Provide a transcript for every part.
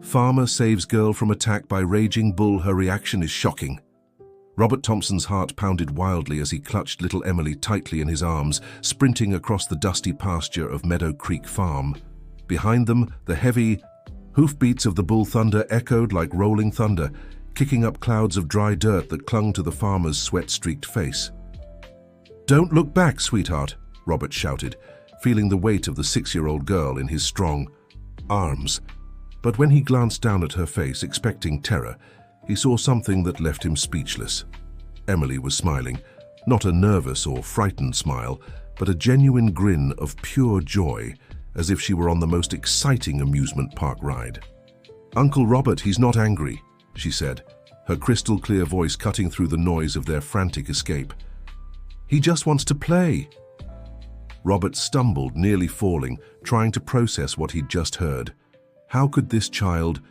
Farmer saves girl from attack by raging bull. Her reaction is shocking. Robert Thompson's heart pounded wildly as he clutched little Emily tightly in his arms, sprinting across the dusty pasture of Meadow Creek Farm. Behind them, the heavy hoofbeats of the bull thunder echoed like rolling thunder, kicking up clouds of dry dirt that clung to the farmer's sweat-streaked face. "Don't look back, sweetheart," Robert shouted, feeling the weight of the 6-year-old girl in his strong arms. But when he glanced down at her face, expecting terror, he saw something that left him speechless. Emily was smiling, not a nervous or frightened smile, but a genuine grin of pure joy, as if she were on the most exciting amusement park ride. "Uncle Robert, he's not angry," she said, her crystal-clear voice cutting through the noise of their frantic escape. "He just wants to play." Robert stumbled, nearly falling, trying to process what he'd just heard. How could this child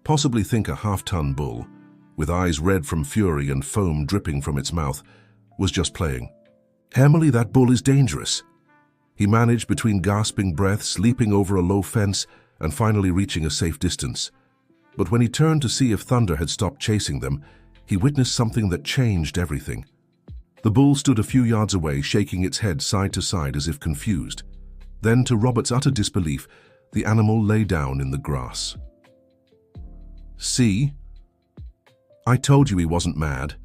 possibly think a half-ton bull, with eyes red from fury and foam dripping from its mouth, was just playing? "Emily, that bull is dangerous." He managed between gasping breaths, leaping over a low fence, and finally reaching a safe distance. But when he turned to see if Thunder had stopped chasing them, he witnessed something that changed everything. The bull stood a few yards away, shaking its head side to side as if confused. Then, to Robert's utter disbelief, the animal lay down in the grass. "See? I told you he wasn't mad,"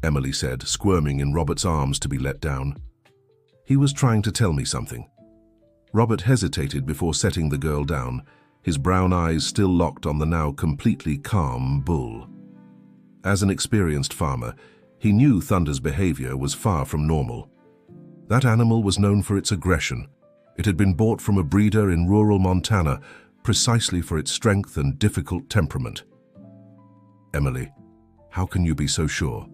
Emily said, squirming in Robert's arms to be let down. "He was trying to tell me something." Robert hesitated before setting the girl down, his brown eyes still locked on the now completely calm bull. As an experienced farmer, he knew Thunder's behavior was far from normal. That animal was known for its aggression. It had been bought from a breeder in rural Montana precisely for its strength and difficult temperament. "Emily, how can you be so sure?"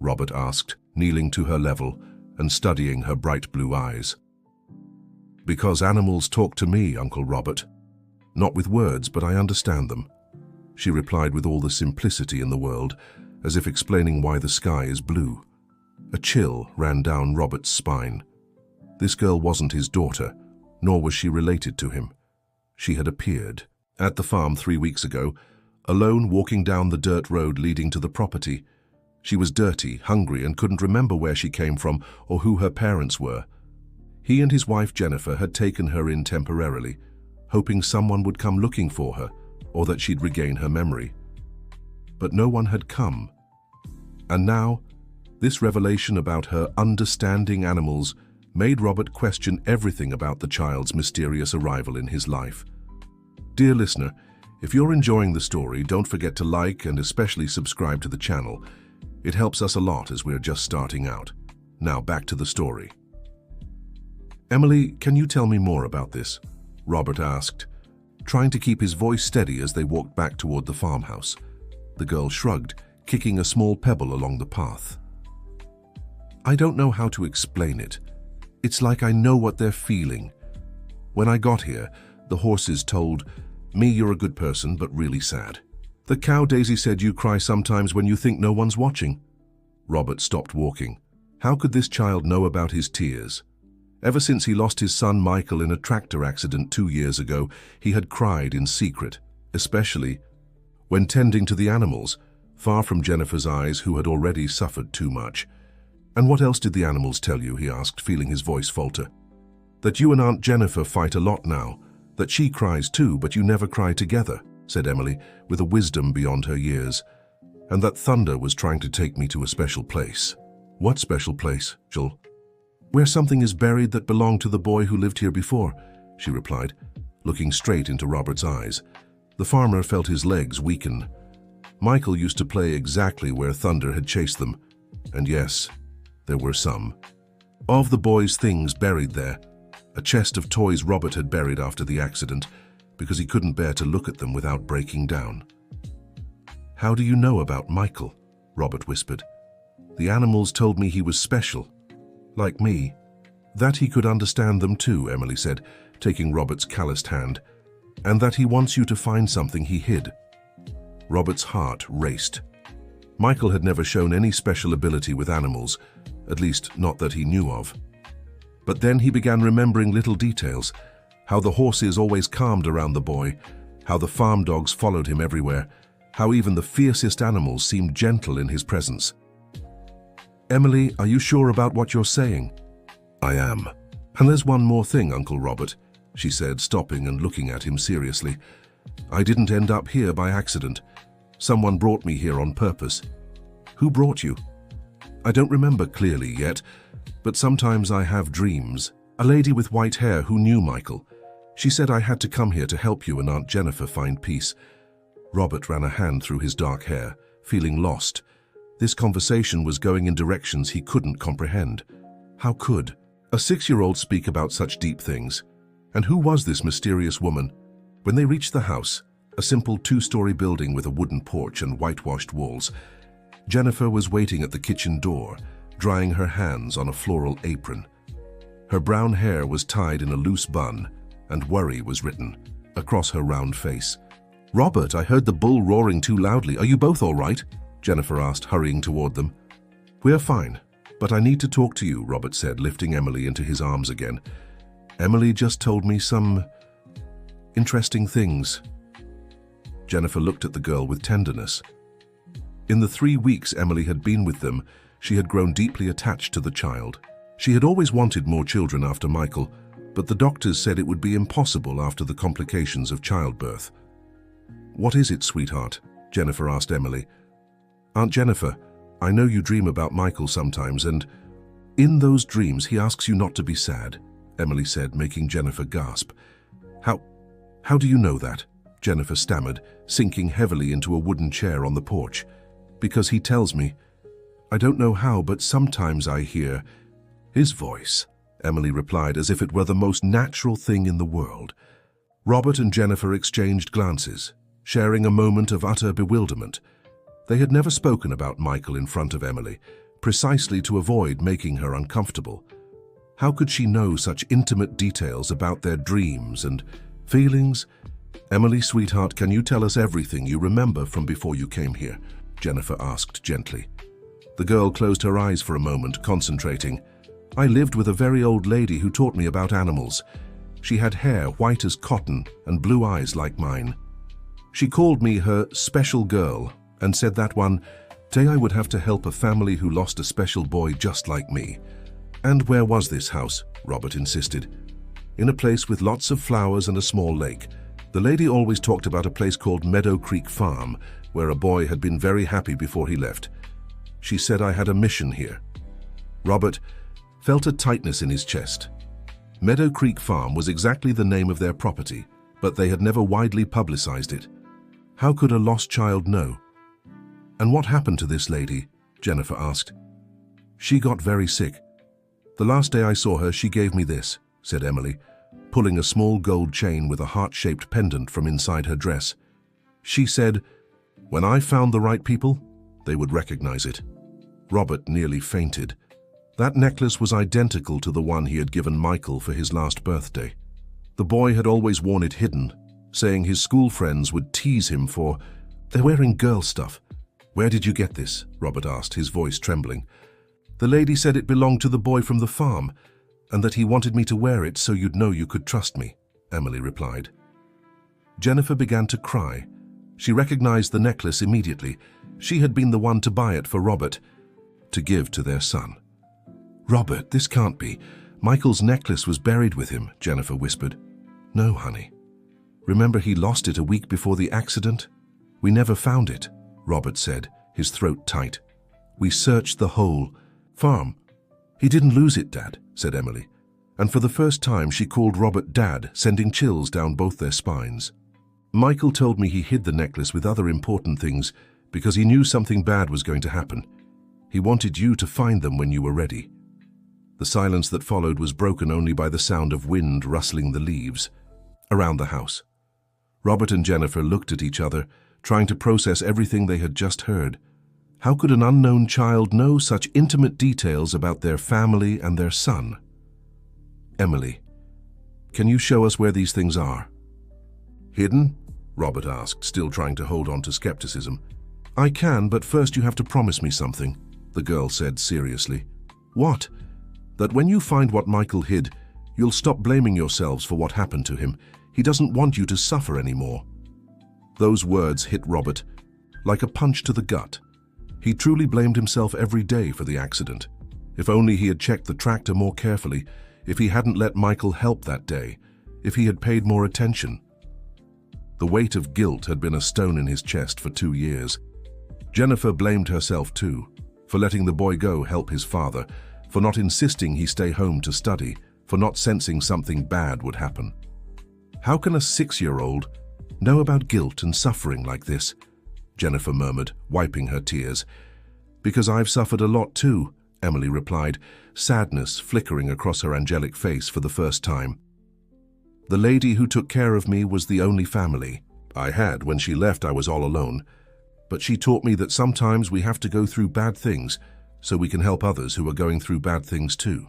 Robert asked, kneeling to her level and studying her bright blue eyes. "Because animals talk to me, Uncle Robert. Not with words, but I understand them," she replied with all the simplicity in the world, as if explaining why the sky is blue. A chill ran down Robert's spine. This girl wasn't his daughter, nor was she related to him. She had appeared at the farm 3 weeks ago, alone walking down the dirt road leading to the property. She was dirty, hungry, and couldn't remember where she came from or who her parents were. He and his wife Jennifer had taken her in temporarily, hoping someone would come looking for her or that she'd regain her memory. But no one had come. And now, this revelation about her understanding animals made Robert question everything about the child's mysterious arrival in his life. Dear listener, if you're enjoying the story, don't forget to like and especially subscribe to the channel. It helps us a lot as we're just starting out. Now back to the story. "Emily, can you tell me more about this?" Robert asked, trying to keep his voice steady as they walked back toward the farmhouse. The girl shrugged, kicking a small pebble along the path. "I don't know how to explain it. It's like I know what they're feeling. When I got here, the horses told me you're a good person, but really sad. The cow Daisy said you cry sometimes when you think no one's watching." Robert stopped walking. How could this child know about his tears? Ever since he lost his son Michael in a tractor accident 2 years ago, he had cried in secret, especially when tending to the animals, far from Jennifer's eyes, who had already suffered too much. "And what else did the animals tell you?" he asked, feeling his voice falter. "That you and Aunt Jennifer fight a lot now, that she cries too, but you never cry together," said Emily, with a wisdom beyond her years. "And that Thunder was trying to take me to a special place." "What special place, Joel?" "Where something is buried that belonged to the boy who lived here before," she replied, looking straight into Robert's eyes. The farmer felt his legs weaken. Michael used to play exactly where Thunder had chased them, and yes, there were some of the boy's things buried there. A chest of toys Robert had buried after the accident, because he couldn't bear to look at them without breaking down. "How do you know about Michael?" Robert whispered. "The animals told me he was special, like me." "That he could understand them too," Emily said, taking Robert's calloused hand. "And that he wants you to find something he hid." Robert's heart raced. Michael had never shown any special ability with animals, at least not that he knew of. But then he began remembering little details, how the horses always calmed around the boy, how the farm dogs followed him everywhere, how even the fiercest animals seemed gentle in his presence. "Emily, are you sure about what you're saying?" "I am. And there's one more thing, Uncle Robert," she said, stopping and looking at him seriously. "I didn't end up here by accident. Someone brought me here on purpose." "Who brought you?" "I don't remember clearly yet, but sometimes I have dreams. A lady with white hair who knew Michael. She said I had to come here to help you and Aunt Jennifer find peace." Robert ran a hand through his dark hair, feeling lost. This conversation was going in directions he couldn't comprehend. How could a 6-year-old speak about such deep things? And who was this mysterious woman? When they reached the house, a simple 2-story building with a wooden porch and whitewashed walls, Jennifer was waiting at the kitchen door, drying her hands on a floral apron. Her brown hair was tied in a loose bun, and worry was written across her round face. "Robert, I heard the bull roaring too loudly. Are you both all right?" Jennifer asked, hurrying toward them. "We're fine, but I need to talk to you," Robert said, lifting Emily into his arms again. "Emily just told me some interesting things." Jennifer looked at the girl with tenderness. In the 3 weeks Emily had been with them, she had grown deeply attached to the child. She had always wanted more children after Michael, but the doctors said it would be impossible after the complications of childbirth. "What is it, sweetheart?" Jennifer asked Emily. "Aunt Jennifer, I know you dream about Michael sometimes, and in those dreams he asks you not to be sad," Emily said, making Jennifer gasp. How do you know that?" Jennifer stammered, sinking heavily into a wooden chair on the porch. "Because he tells me. I don't know how, but sometimes I hear his voice," Emily replied, as if it were the most natural thing in the world. Robert and Jennifer exchanged glances, sharing a moment of utter bewilderment. They had never spoken about Michael in front of Emily, precisely to avoid making her uncomfortable. How could she know such intimate details about their dreams and feelings? "Emily, sweetheart, can you tell us everything you remember from before you came here?" Jennifer asked gently. The girl closed her eyes for a moment, concentrating. "I lived with a very old lady who taught me about animals. She had hair white as cotton and blue eyes like mine. She called me her special girl and said that one day I would have to help a family who lost a special boy just like me." "And where was this house?" Robert insisted. "In a place with lots of flowers and a small lake. The lady always talked about a place called Meadow Creek Farm, where a boy had been very happy before he left. She said I had a mission here." Robert felt a tightness in his chest. Meadow Creek Farm was exactly the name of their property, but they had never widely publicized it. How could a lost child know? "And what happened to this lady?" Jennifer asked. "She got very sick. The last day I saw her, she gave me this," said Emily, pulling a small gold chain with a heart-shaped pendant from inside her dress. "She said, when I found the right people, they would recognize it." Robert nearly fainted. That necklace was identical to the one he had given Michael for his last birthday. The boy had always worn it hidden, saying his school friends would tease him for, "They're wearing girl stuff." "Where did you get this?" Robert asked, his voice trembling. "The lady said it belonged to the boy from the farm, and that he wanted me to wear it so you'd know you could trust me," Emily replied. Jennifer began to cry. She recognized the necklace immediately. She had been the one to buy it for Robert, to give to their son. "Robert, this can't be. Michael's necklace was buried with him," Jennifer whispered. "No, honey. Remember, he lost it a week before the accident? We never found it," Robert said, his throat tight. "We searched the whole farm." "He didn't lose it, Dad," said Emily. And for the first time she called Robert Dad, sending chills down both their spines. "Michael told me he hid the necklace with other important things because he knew something bad was going to happen. He wanted you to find them when you were ready." The silence that followed was broken only by the sound of wind rustling the leaves around the house. Robert and Jennifer looked at each other, trying to process everything they had just heard. How could an unknown child know such intimate details about their family and their son? "Emily, can you show us where these things are?" "Hidden?" Robert asked, still trying to hold on to skepticism. "I can, but first you have to promise me something," the girl said seriously. "What?" "That when you find what Michael hid, you'll stop blaming yourselves for what happened to him. He doesn't want you to suffer anymore." Those words hit Robert like a punch to the gut. He truly blamed himself every day for the accident. If only he had checked the tractor more carefully, if he hadn't let Michael help that day, if he had paid more attention. The weight of guilt had been a stone in his chest for 2 years. Jennifer blamed herself too, for letting the boy go help his father, for not insisting he stay home to study, for not sensing something bad would happen. How can a 6-year-old know about guilt and suffering like this? Jennifer murmured, wiping her tears. Because I've suffered a lot too, Emily replied, sadness flickering across her angelic face for the first time. The lady who took care of me was the only family I had. When she left, I was all alone. But she taught me that sometimes we have to go through bad things so we can help others who are going through bad things too.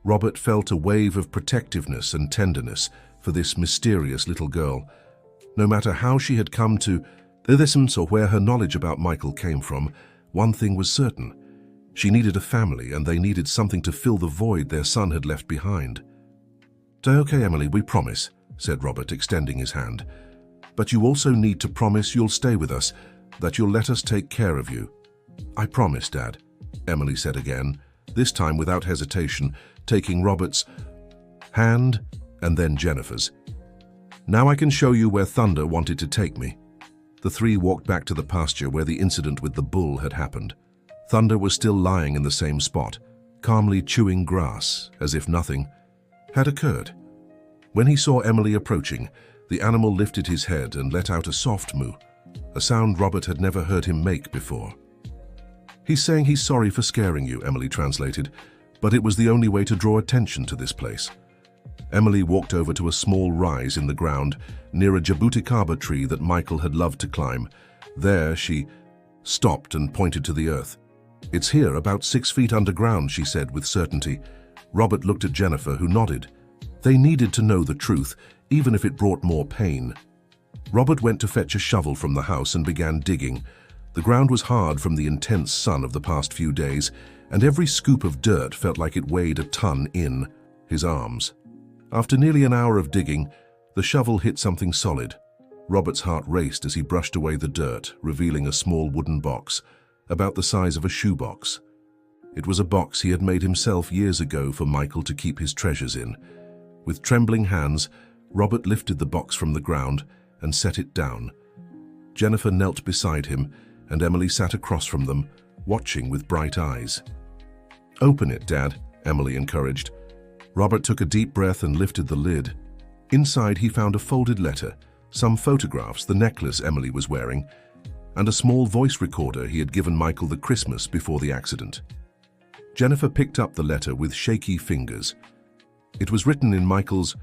Robert felt a wave of protectiveness and tenderness for this mysterious little girl. No matter how she had come to this or where her knowledge about Michael came from, one thing was certain. She needed a family, and they needed something to fill the void their son had left behind. "Okay, Emily, we promise," said Robert, extending his hand. "But you also need to promise you'll stay with us, that you'll let us take care of you." "I promise, Dad," Emily said again, this time without hesitation, taking Robert's hand and then Jennifer's. "Now I can show you where Thunder wanted to take me." The three walked back to the pasture where the incident with the bull had happened. Thunder was still lying in the same spot, calmly chewing grass, as if nothing had occurred. When he saw Emily approaching, the animal lifted his head and let out a soft moo, a sound Robert had never heard him make before. "He's saying he's sorry for scaring you," Emily translated, "but it was the only way to draw attention to this place." Emily walked over to a small rise in the ground near a jabuticaba tree that Michael had loved to climb. There she stopped and pointed to the earth. "It's here, about 6 feet underground," she said with certainty. Robert looked at Jennifer, who nodded. They needed to know the truth, even if it brought more pain. Robert went to fetch a shovel from the house and began digging. The ground was hard from the intense sun of the past few days, and every scoop of dirt felt like it weighed a ton in his arms. After nearly an hour of digging, the shovel hit something solid. Robert's heart raced as he brushed away the dirt, revealing a small wooden box, about the size of a shoebox. It was a box he had made himself years ago for Michael to keep his treasures in. With trembling hands, Robert lifted the box from the ground and set it down. Jennifer knelt beside him, and Emily sat across from them, watching with bright eyes. "Open it, Dad," Emily encouraged. Robert took a deep breath and lifted the lid. Inside he found a folded letter, some photographs, the necklace Emily was wearing, and a small voice recorder he had given Michael the Christmas before the accident. Jennifer picked up the letter with shaky fingers. It was written in Michael's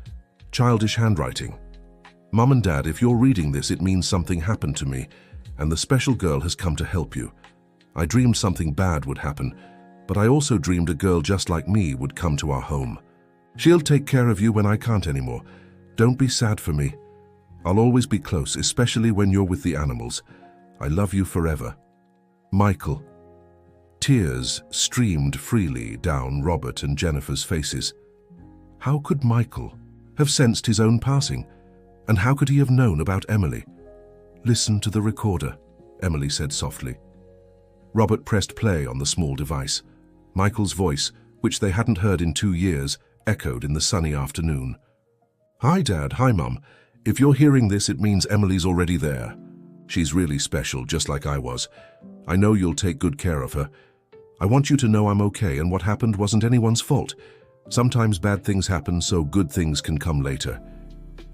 childish handwriting. "Mum and Dad, if you're reading this, it means something happened to me, and the special girl has come to help you. I dreamed something bad would happen, but I also dreamed a girl just like me would come to our home. She'll take care of you when I can't anymore. Don't be sad for me. I'll always be close, especially when you're with the animals. I love you forever. Michael." Tears streamed freely down Robert and Jennifer's faces. How could Michael have sensed his own passing? And how could he have known about Emily? "Listen to the recorder," Emily said softly. Robert pressed play on the small device. Michael's voice, which they hadn't heard in 2 years, echoed in the sunny afternoon. "Hi, Dad. Hi, Mum. If you're hearing this, it means Emily's already there. She's really special, just like I was. I know you'll take good care of her. I want you to know I'm okay, and what happened wasn't anyone's fault. Sometimes bad things happen so good things can come later.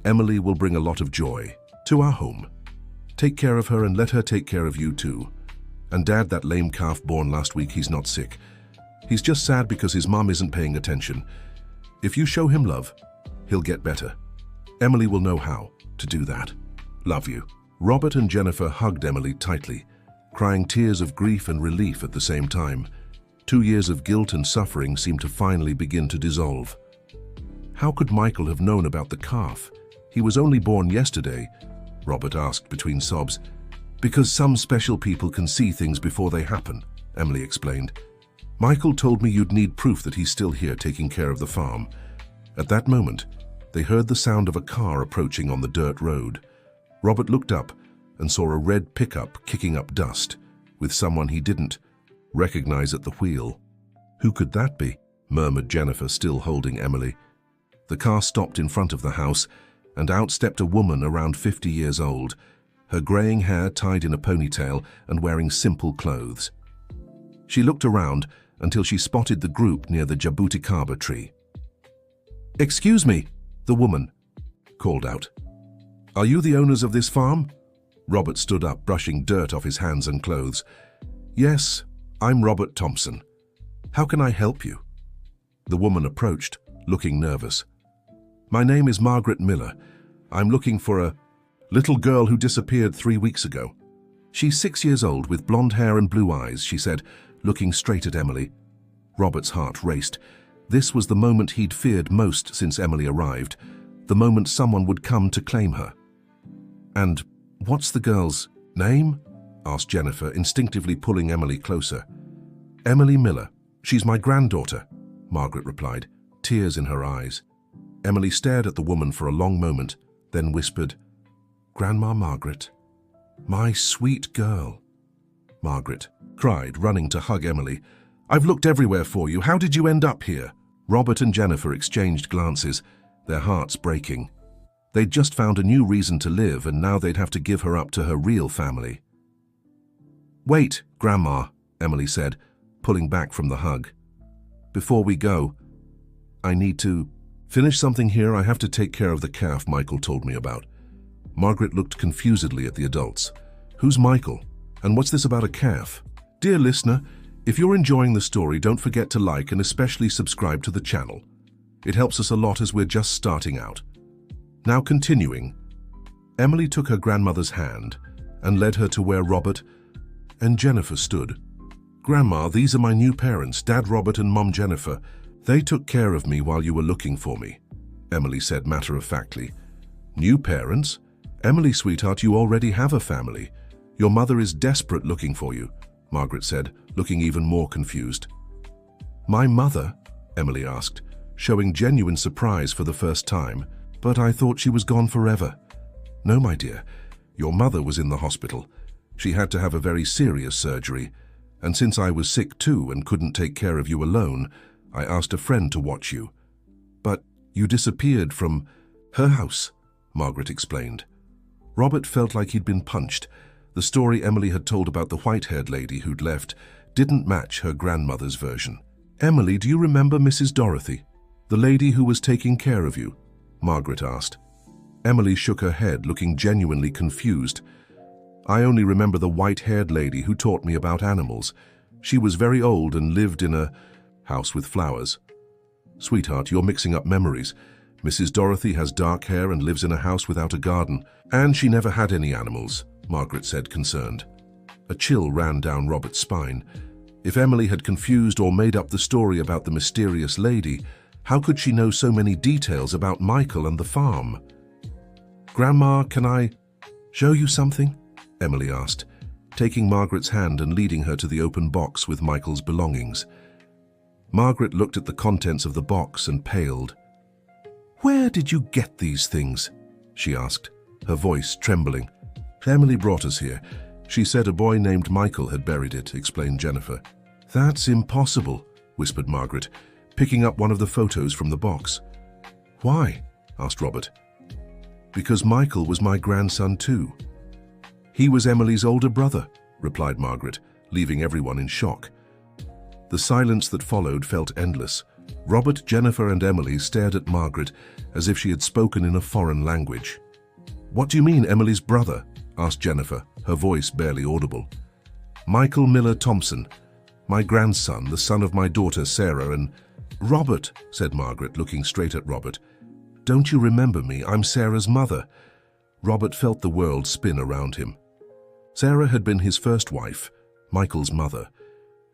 Emily will bring a lot of joy to our home. Take care of her and let her take care of you too. And Dad, that lame calf born last week, he's not sick. He's just sad because his mom isn't paying attention. If you show him love, he'll get better. Emily will know how to do that. Love you." Robert and Jennifer hugged Emily tightly, crying tears of grief and relief at the same time. 2 years of guilt and suffering seemed to finally begin to dissolve. How could Michael have known about the calf? He was only born yesterday, Robert asked between sobs. "Because some special people can see things before they happen," Emily explained. "Michael told me you'd need proof that he's still here taking care of the farm." At that moment, they heard the sound of a car approaching on the dirt road. Robert looked up and saw a red pickup kicking up dust, with someone he didn't recognize at the wheel. "Who could that be?" murmured Jennifer, still holding Emily. The car stopped in front of the house, and out stepped a woman around 50 years old, her graying hair tied in a ponytail and wearing simple clothes. She looked around until she spotted the group near the jabuticaba tree. "Excuse me," the woman called out. "Are you the owners of this farm?" Robert stood up, brushing dirt off his hands and clothes. "Yes, I'm Robert Thompson. How can I help you?" The woman approached, looking nervous. "My name is Margaret Miller. I'm looking for a little girl who disappeared 3 weeks ago. She's 6 years old with blonde hair and blue eyes," she said, looking straight at Emily. Robert's heart raced. This was the moment he'd feared most since Emily arrived, the moment someone would come to claim her. "And what's the girl's name?" asked Jennifer, instinctively pulling Emily closer. "Emily Miller. She's my granddaughter," Margaret replied, tears in her eyes. Emily stared at the woman for a long moment, then whispered, "Grandma Margaret, my sweet girl." Margaret cried, running to hug Emily. "I've looked everywhere for you. How did you end up here?" Robert and Jennifer exchanged glances, their hearts breaking. They'd just found a new reason to live, and now they'd have to give her up to her real family. "Wait, Grandma," Emily said, pulling back from the hug. "Before we go, I need to finish something here. I have to take care of the calf Michael told me about." Margaret looked confusedly at the adults. "Who's Michael? And what's this about a calf?" Dear listener, if you're enjoying the story, don't forget to like and especially subscribe to the channel. It helps us a lot as we're just starting out. Now continuing, Emily took her grandmother's hand and led her to where Robert and Jennifer stood. "Grandma, these are my new parents, Dad Robert and Mom Jennifer. They took care of me while you were looking for me," Emily said matter-of-factly. "New parents? Emily, sweetheart, you already have a family. Your mother is desperate looking for you," Margaret said, looking even more confused. "My mother?" Emily asked, showing genuine surprise for the first time. "But I thought she was gone forever." "No, my dear. Your mother was in the hospital. She had to have a very serious surgery, and since I was sick too and couldn't take care of you alone, I asked a friend to watch you. But you disappeared from her house," Margaret explained. Robert felt like he'd been punched. The story Emily had told about the white-haired lady who'd left didn't match her grandmother's version. "Emily, do you remember Mrs. Dorothy, the lady who was taking care of you?" Margaret asked. Emily shook her head, looking genuinely confused. "I only remember the white-haired lady who taught me about animals. She was very old and lived in a house with flowers." "Sweetheart, you're mixing up memories. Mrs. Dorothy has dark hair and lives in a house without a garden, and she never had any animals," Margaret said, concerned. A chill ran down Robert's spine. If Emily had confused or made up the story about the mysterious lady, how could she know so many details about Michael and the farm? "Grandma, can I show you something?" Emily asked, taking Margaret's hand and leading her to the open box with Michael's belongings. Margaret looked at the contents of the box and paled. "Where did you get these things?" she asked, her voice trembling. "Emily brought us here. She said a boy named Michael had buried it," explained Jennifer. "That's impossible," whispered Margaret, picking up one of the photos from the box. "Why?" asked Robert. "Because Michael was my grandson too." "He was Emily's older brother," replied Margaret, leaving everyone in shock. The silence that followed felt endless. Robert, Jennifer, and Emily stared at Margaret as if she had spoken in a foreign language. "What do you mean, Emily's brother?" asked Jennifer, her voice barely audible. "Michael Miller Thompson, my grandson, the son of my daughter Sarah, and—" "Robert," said Margaret, looking straight at Robert. "Don't you remember me? I'm Sarah's mother." Robert felt the world spin around him. Sarah had been his first wife, Michael's mother.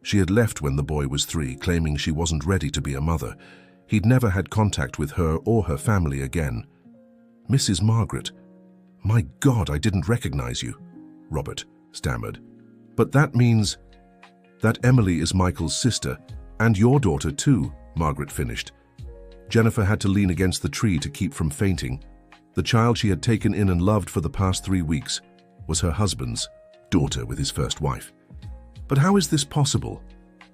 She had left when the boy was 3, claiming she wasn't ready to be a mother. He'd never had contact with her or her family again. "Mrs. Margaret, my God, I didn't recognize you," Robert stammered. "But that means that Emily is Michael's sister, and your daughter too," Margaret finished. Jennifer had to lean against the tree to keep from fainting. The child she had taken in and loved for the past 3 weeks was her husband's daughter with his first wife. But how is this possible?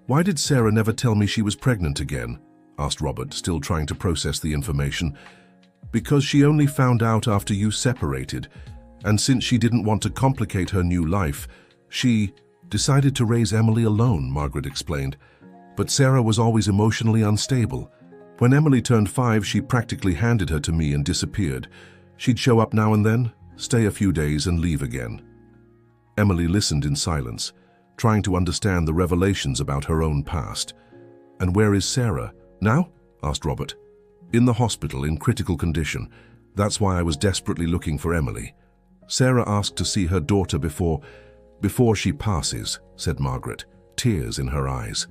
Why did Sarah never tell me she was pregnant again? Asked Robert, still trying to process the information. Because she only found out after you separated, and since she didn't want to complicate her new life, she decided to raise Emily alone, Margaret explained. But Sarah was always emotionally unstable. When Emily turned 5, she practically handed her to me and disappeared. She'd show up now and then, stay a few days and leave again. Emily listened in silence, trying to understand the revelations about her own past. And where is Sarah? Now? Asked Robert. In the hospital, in critical condition. That's why I was desperately looking for Emily. Sarah asked to see her daughter before she passes, said Margaret, tears in her eyes.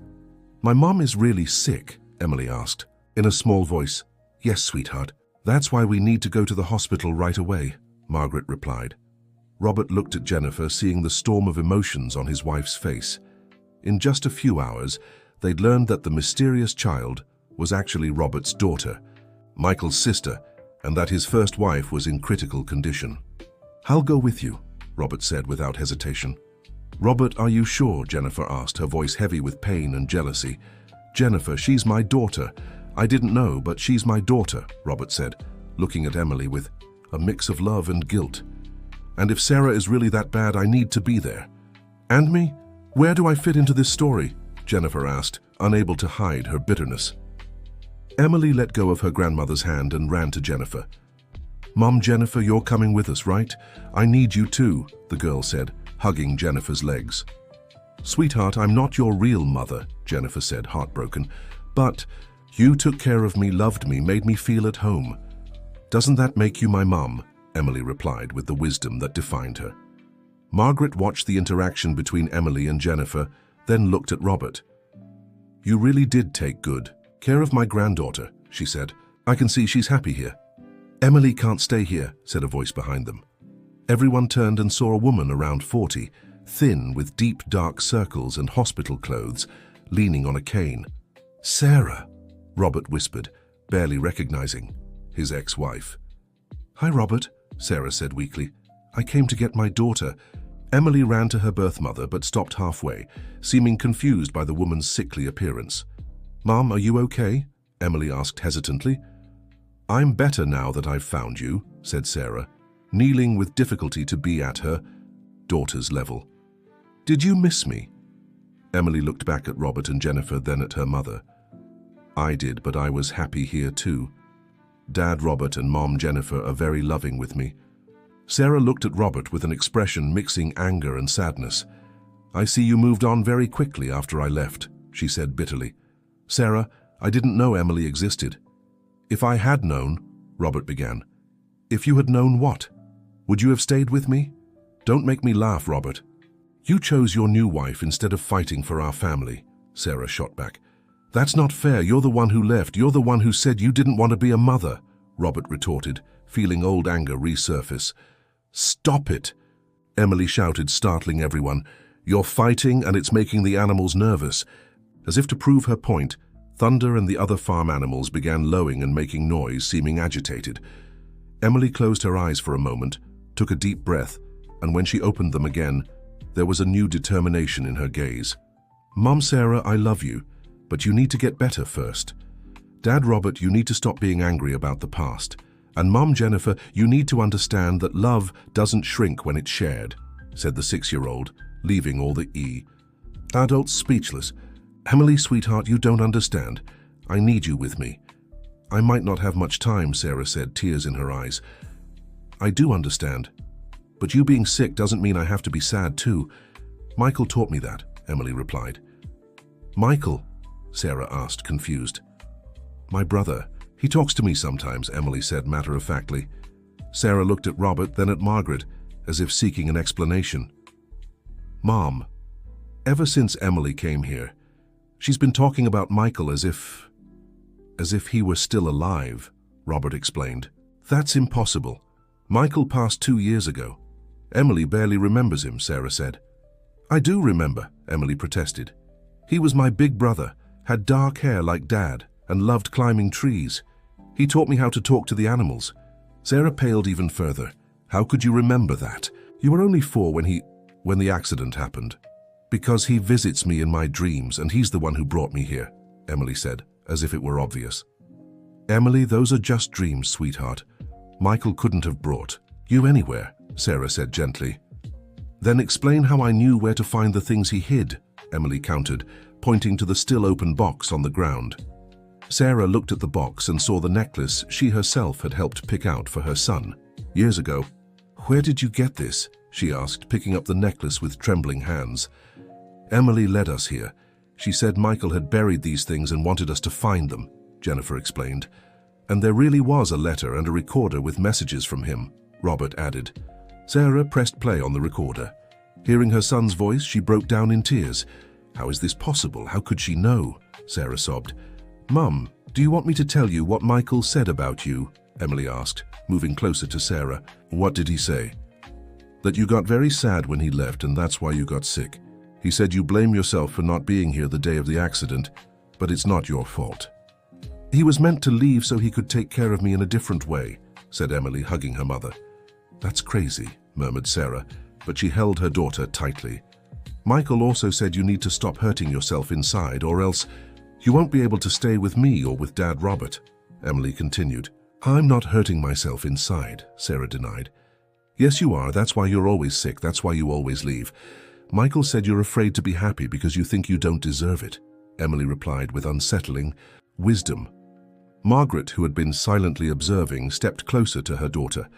My mom is really sick, Emily asked, in a small voice. Yes, sweetheart. That's why we need to go to the hospital right away, Margaret replied. Robert looked at Jennifer, seeing the storm of emotions on his wife's face. In just a few hours, they'd learned that the mysterious child was actually Robert's daughter, Michael's sister, and that his first wife was in critical condition. I'll go with you, Robert said without hesitation. Robert, are you sure? Jennifer asked, her voice heavy with pain and jealousy. Jennifer, she's my daughter. I didn't know, but she's my daughter, Robert said, looking at Emily with a mix of love and guilt. And if Sarah is really that bad, I need to be there. And me? Where do I fit into this story? Jennifer asked, unable to hide her bitterness. Emily let go of her grandmother's hand and ran to Jennifer. Mom, Jennifer, you're coming with us, right? I need you too, the girl said, hugging Jennifer's legs. Sweetheart, I'm not your real mother, Jennifer said, heartbroken. But you took care of me, loved me, made me feel at home. Doesn't that make you my mom? Emily replied with the wisdom that defined her. Margaret watched the interaction between Emily and Jennifer, then looked at Robert. You really did take good care of my granddaughter, she said. I can see she's happy here. Emily can't stay here, said a voice behind them. Everyone turned and saw a woman around 40, thin with deep dark circles and hospital clothes, leaning on a cane. Sarah, Robert whispered, barely recognizing his ex-wife. Hi, Robert, Sarah said weakly. I came to get my daughter. Emily ran to her birth mother but stopped halfway, seeming confused by the woman's sickly appearance. Mom, are you okay? Emily asked hesitantly. I'm better now that I've found you, said Sarah, kneeling with difficulty to be at her daughter's level. Did you miss me? Emily looked back at Robert and Jennifer, then at her mother. I did, but I was happy here too. Dad Robert and Mom Jennifer are very loving with me. Sarah looked at Robert with an expression mixing anger and sadness. I see you moved on very quickly after I left, she said bitterly. Sarah, I didn't know Emily existed. If I had known, Robert began. If you had known what? Would you have stayed with me? Don't make me laugh, Robert. You chose your new wife instead of fighting for our family, Sarah shot back. That's not fair. You're the one who left. You're the one who said you didn't want to be a mother, Robert retorted, feeling old anger resurface. Stop it, Emily shouted, startling everyone. You're fighting and it's making the animals nervous. As if to prove her point, Thunder and the other farm animals began lowing and making noise, seeming agitated. Emily closed her eyes for a moment, took a deep breath, and when she opened them again, there was a new determination in her gaze. Mom Sarah, I love you, but you need to get better first. Dad Robert, you need to stop being angry about the past. And Mom Jennifer, you need to understand that love doesn't shrink when it's shared, said the 6-year-old, leaving all the adults speechless. Emily, sweetheart, you don't understand. I need you with me. I might not have much time, Sarah said, tears in her eyes. I do understand. But you being sick doesn't mean I have to be sad too. Michael taught me that, Emily replied. Michael? Sarah asked, confused. My brother. He talks to me sometimes, Emily said matter-of-factly. Sarah looked at Robert, then at Margaret, as if seeking an explanation. Mom, ever since Emily came here, she's been talking about Michael as if he were still alive, Robert explained. That's impossible. Michael passed 2 years ago. Emily barely remembers him, Sarah said. I do remember, Emily protested. He was my big brother, had dark hair like Dad, and loved climbing trees. He taught me how to talk to the animals. Sarah paled even further. How could you remember that? You were only 4 when the accident happened. Because he visits me in my dreams and he's the one who brought me here, Emily said, as if it were obvious. Emily, those are just dreams, sweetheart. Michael couldn't have brought you anywhere, Sarah said gently. Then explain how I knew where to find the things he hid, Emily countered, pointing to the still open box on the ground. Sarah looked at the box and saw the necklace she herself had helped pick out for her son years ago. Where did you get this? She asked, picking up the necklace with trembling hands. Emily led us here. She said Michael had buried these things and wanted us to find them, Jennifer explained. And there really was a letter and a recorder with messages from him, Robert added. Sarah pressed play on the recorder. Hearing her son's voice, she broke down in tears. How is this possible? How could she know? Sarah sobbed. Mum, do you want me to tell you what Michael said about you? Emily asked, moving closer to Sarah. What did he say? That you got very sad when he left and that's why you got sick. He said you blame yourself for not being here the day of the accident, but it's not your fault. He was meant to leave so he could take care of me in a different way, said Emily, hugging her mother. That's crazy, murmured Sarah, but she held her daughter tightly. Michael also said you need to stop hurting yourself inside or else you won't be able to stay with me or with Dad Robert, Emily continued. I'm not hurting myself inside, Sarah denied. Yes, you are. That's why you're always sick. That's why you always leave. Michael said you're afraid to be happy because you think you don't deserve it, Emily replied with unsettling wisdom. Margaret, who had been silently observing, stepped closer to her daughter.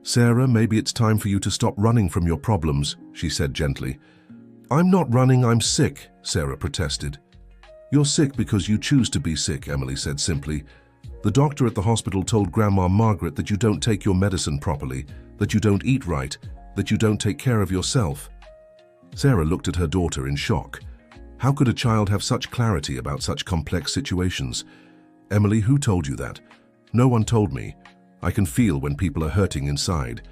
Sarah, maybe it's time for you to stop running from your problems, she said gently. I'm not running, I'm sick, Sarah protested. You're sick because you choose to be sick, Emily said simply. The doctor at the hospital told Grandma Margaret that you don't take your medicine properly, that you don't eat right, that you don't take care of yourself. Sarah looked at her daughter in shock. How could a child have such clarity about such complex situations? Emily, who told you that? No one told me. I can feel when people are hurting inside.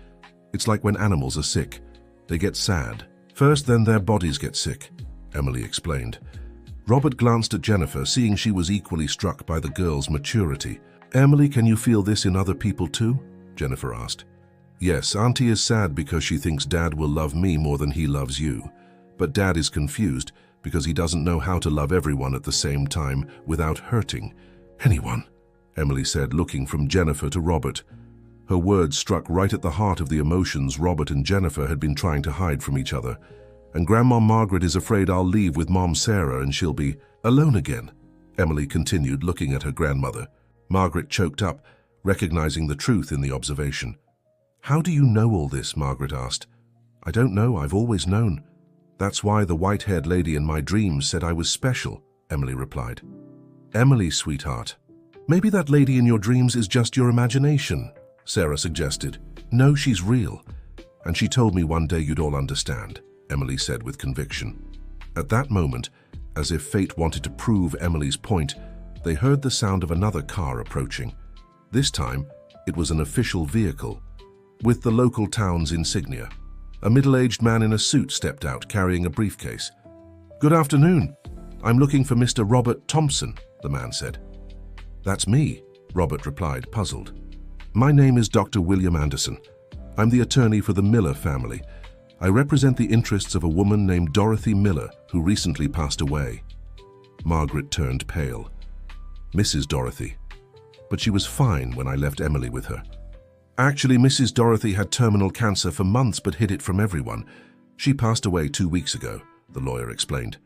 It's like when animals are sick. They get sad. First, then their bodies get sick, Emily explained. Robert glanced at Jennifer, seeing she was equally struck by the girl's maturity. Emily, can you feel this in other people too? Jennifer asked. Yes, Auntie is sad because she thinks Dad will love me more than he loves you. But Dad is confused because he doesn't know how to love everyone at the same time without hurting anyone, Emily said, looking from Jennifer to Robert. Her words struck right at the heart of the emotions Robert and Jennifer had been trying to hide from each other. And Grandma Margaret is afraid I'll leave with Mom Sarah and she'll be alone again, Emily continued, looking at her grandmother. Margaret choked up, recognizing the truth in the observation. How do you know all this? Margaret asked. I don't know, I've always known. That's why the white-haired lady in my dreams said I was special, Emily replied. Emily, sweetheart, maybe that lady in your dreams is just your imagination, Sarah suggested. No, she's real. And she told me one day you'd all understand, Emily said with conviction. At that moment, as if fate wanted to prove Emily's point, they heard the sound of another car approaching. This time, it was an official vehicle, with the local town's insignia. A middle-aged man in a suit stepped out, carrying a briefcase. Good afternoon. I'm looking for Mr. Robert Thompson, the man said. That's me, Robert replied, puzzled. My name is Dr. William Anderson. I'm the attorney for the Miller family. I represent the interests of a woman named Dorothy Miller, who recently passed away. Margaret turned pale. Mrs. Dorothy. But she was fine when I left Emily with her. Actually, Mrs. Dorothy had terminal cancer for months but hid it from everyone. She passed away 2 weeks ago, the lawyer explained.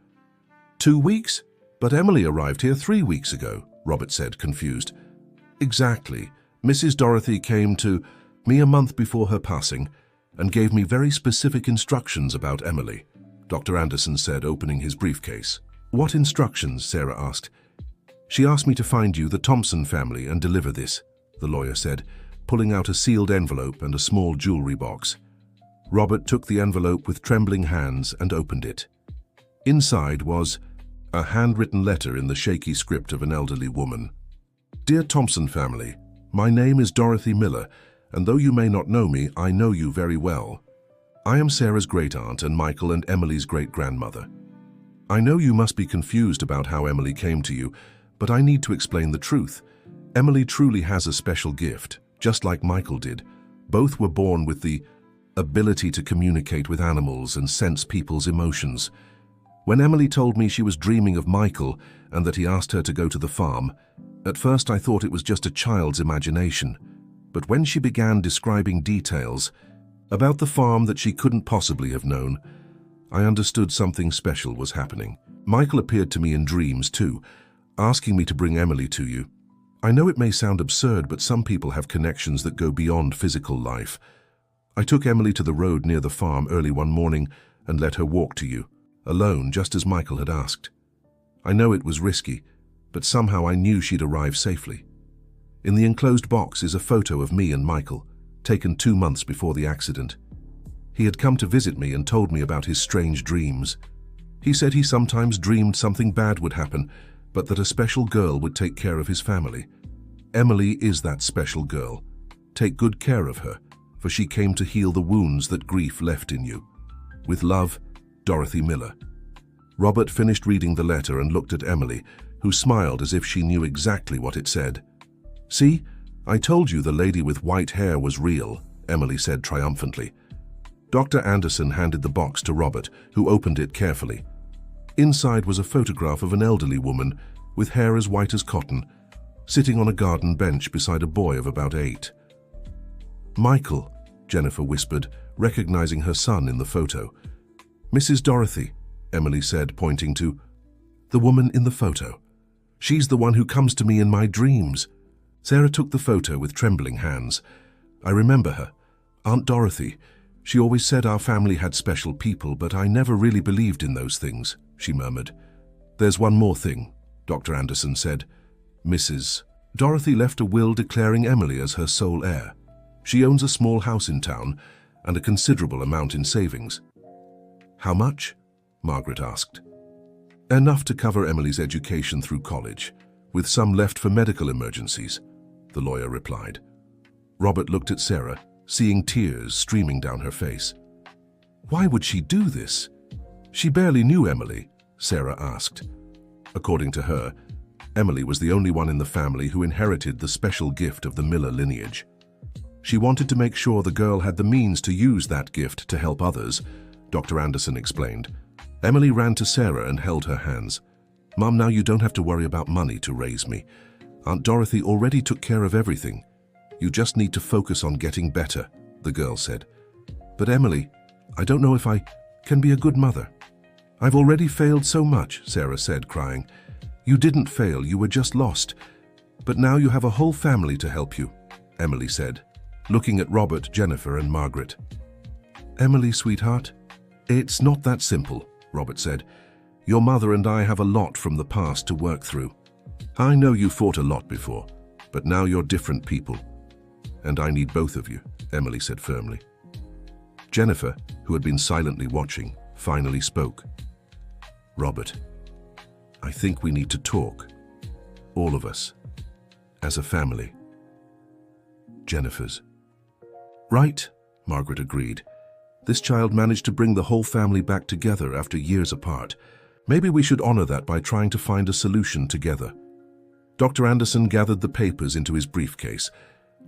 2 weeks? But Emily arrived here 3 weeks ago, Robert said, confused. Exactly. Mrs. Dorothy came to me a month before her passing and gave me very specific instructions about Emily, Dr. Anderson said, opening his briefcase. What instructions? Sarah asked. She asked me to find you the Thompson family and deliver this, the lawyer said, pulling out a sealed envelope and a small jewelry box. Robert took the envelope with trembling hands and opened it. Inside was a handwritten letter in the shaky script of an elderly woman. Dear Thompson family, my name is Dorothy Miller, and though you may not know me, I know you very well. I am Sarah's great-aunt and Michael and Emily's great-grandmother. I know you must be confused about how Emily came to you, but I need to explain the truth. Emily truly has a special gift, just like Michael did. Both were born with the ability to communicate with animals and sense people's emotions. When Emily told me she was dreaming of Michael and that he asked her to go to the farm, at first I thought it was just a child's imagination. But when she began describing details about the farm that she couldn't possibly have known, I understood something special was happening. Michael appeared to me in dreams too, asking me to bring Emily to you. I know it may sound absurd, but some people have connections that go beyond physical life. I took Emily to the road near the farm early one morning and let her walk to you, alone, just as Michael had asked. I know it was risky, but somehow I knew she'd arrive safely. In the enclosed box is a photo of me and Michael, taken 2 months before the accident. He had come to visit me and told me about his strange dreams. He said he sometimes dreamed something bad would happen, but that a special girl would take care of his family. Emily is that special girl. Take good care of her, for she came to heal the wounds that grief left in you. With love, Dorothy Miller. Robert finished reading the letter and looked at Emily, who smiled as if she knew exactly what it said. "See, I told you the lady with white hair was real," Emily said triumphantly. Dr. Anderson handed the box to Robert, who opened it carefully. Inside was a photograph of an elderly woman with hair as white as cotton, sitting on a garden bench beside a boy of about 8. "Michael," Jennifer whispered, recognizing her son in the photo. "Mrs. Dorothy," Emily said, pointing to the woman in the photo. "She's the one who comes to me in my dreams." Sarah took the photo with trembling hands. "I remember her. Aunt Dorothy. She always said our family had special people, but I never really believed in those things," she murmured. "There's one more thing," Dr. Anderson said. "Mrs. Dorothy left a will declaring Emily as her sole heir. She owns a small house in town and a considerable amount in savings." "How much?" Margaret asked. "Enough to cover Emily's education through college, with some left for medical emergencies," the lawyer replied. Robert looked at Sarah, seeing tears streaming down her face. "Why would she do this? She barely knew Emily," Sarah asked. According to her, Emily was the only one in the family who inherited the special gift of the Miller lineage. She wanted to make sure the girl had the means to use that gift to help others, Dr. Anderson explained. Emily ran to Sarah and held her hands. "Mom, now you don't have to worry about money to raise me. Aunt Dorothy already took care of everything. You just need to focus on getting better," the girl said. "But Emily, I don't know if I can be a good mother." "I've already failed so much," Sarah said, crying. "You didn't fail, you were just lost. But now you have a whole family to help you," Emily said, looking at Robert, Jennifer, and Margaret. "Emily, sweetheart, it's not that simple," Robert said. "Your mother and I have a lot from the past to work through. I know you fought a lot before, but now you're different people. And I need both of you," Emily said firmly. Jennifer, who had been silently watching, finally spoke. "Robert, I think we need to talk. All of us. As a family." Jennifer's. "Right," Margaret agreed. "This child managed to bring the whole family back together after years apart. Maybe we should honor that by trying to find a solution together." Dr. Anderson gathered the papers into his briefcase.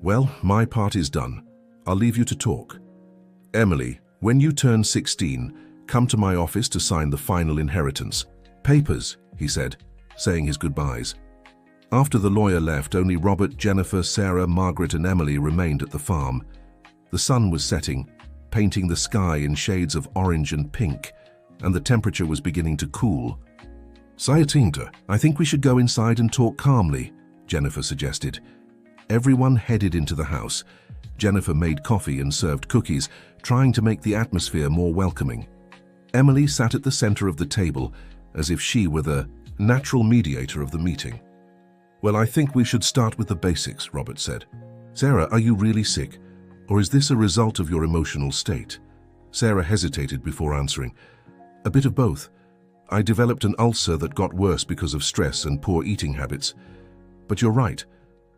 "Well, my part is done. I'll leave you to talk. Emily, when you turn 16, come to my office to sign the final inheritance. Papers," he said, saying his goodbyes. After the lawyer left, only Robert, Jennifer, Sarah, Margaret, and Emily remained at the farm. The sun was setting, painting the sky in shades of orange and pink, and the temperature was beginning to cool. "Sayatinta, I think we should go inside and talk calmly," Jennifer suggested. Everyone headed into the house. Jennifer made coffee and served cookies, trying to make the atmosphere more welcoming. Emily sat at the center of the table, as if she were the natural mediator of the meeting. "Well, I think we should start with the basics," Robert said. "Sarah, are you really sick? Or is this a result of your emotional state?" Sarah hesitated before answering. "A bit of both. I developed an ulcer that got worse because of stress and poor eating habits. But you're right.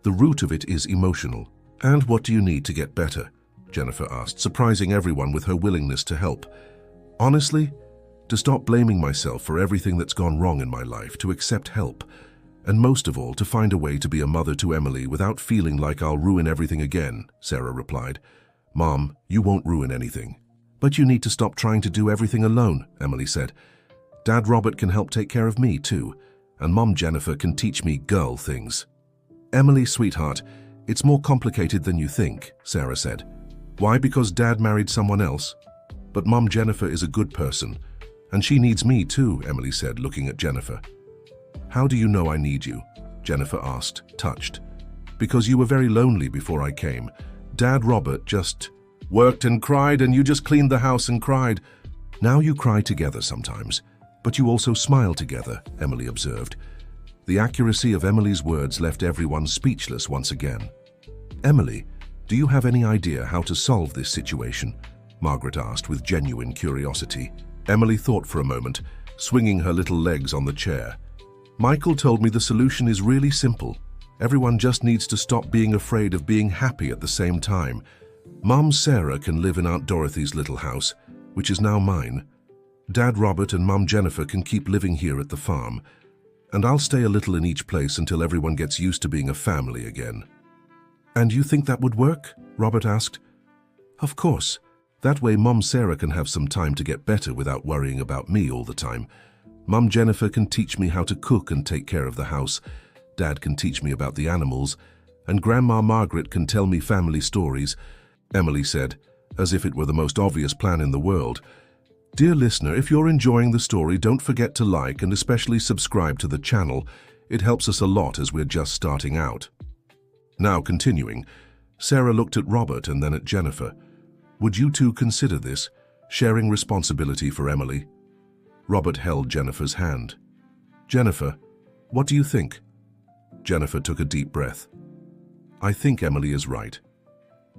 The root of it is emotional." "And what do you need to get better?" Jennifer asked, surprising everyone with her willingness to help. "Honestly, to stop blaming myself for everything that's gone wrong in my life, to accept help, And most of all, to find a way to be a mother to Emily without feeling like I'll ruin everything again, Sarah replied. Mom, you won't ruin anything. But you need to stop trying to do everything alone, Emily said. Dad Robert can help take care of me too, and Mom Jennifer can teach me girl things. Emily, sweetheart, it's more complicated than you think, Sarah said. Why? Because Dad married someone else? But Mom Jennifer is a good person, and she needs me too, Emily said, looking at Jennifer. How do you know I need you? Jennifer asked, touched. Because you were very lonely before I came. Dad Robert just worked and cried, and you just cleaned the house and cried. Now you cry together sometimes, but you also smile together, Emily observed. The accuracy of Emily's words left everyone speechless once again. Emily, do you have any idea how to solve this situation? Margaret asked with genuine curiosity. Emily thought for a moment, swinging her little legs on the chair. Michael told me the solution is really simple. Everyone just needs to stop being afraid of being happy at the same time. Mom Sarah can live in Aunt Dorothy's little house, which is now mine. Dad Robert and Mom Jennifer can keep living here at the farm, and I'll stay a little in each place until everyone gets used to being a family again. And you think that would work? Robert asked. Of course. That way Mom Sarah can have some time to get better without worrying about me all the time. Mom Jennifer can teach me how to cook and take care of the house. Dad can teach me about the animals, and Grandma Margaret can tell me family stories, Emily said, as if it were the most obvious plan in the world. Dear listener, if you're enjoying the story, don't forget to like and especially subscribe to the channel. It helps us a lot as we're just starting out. Now continuing, Sarah looked at Robert and then at Jennifer. Would you two consider this, sharing responsibility for Emily? Robert held Jennifer's hand. Jennifer, what do you think? Jennifer took a deep breath. I think Emily is right.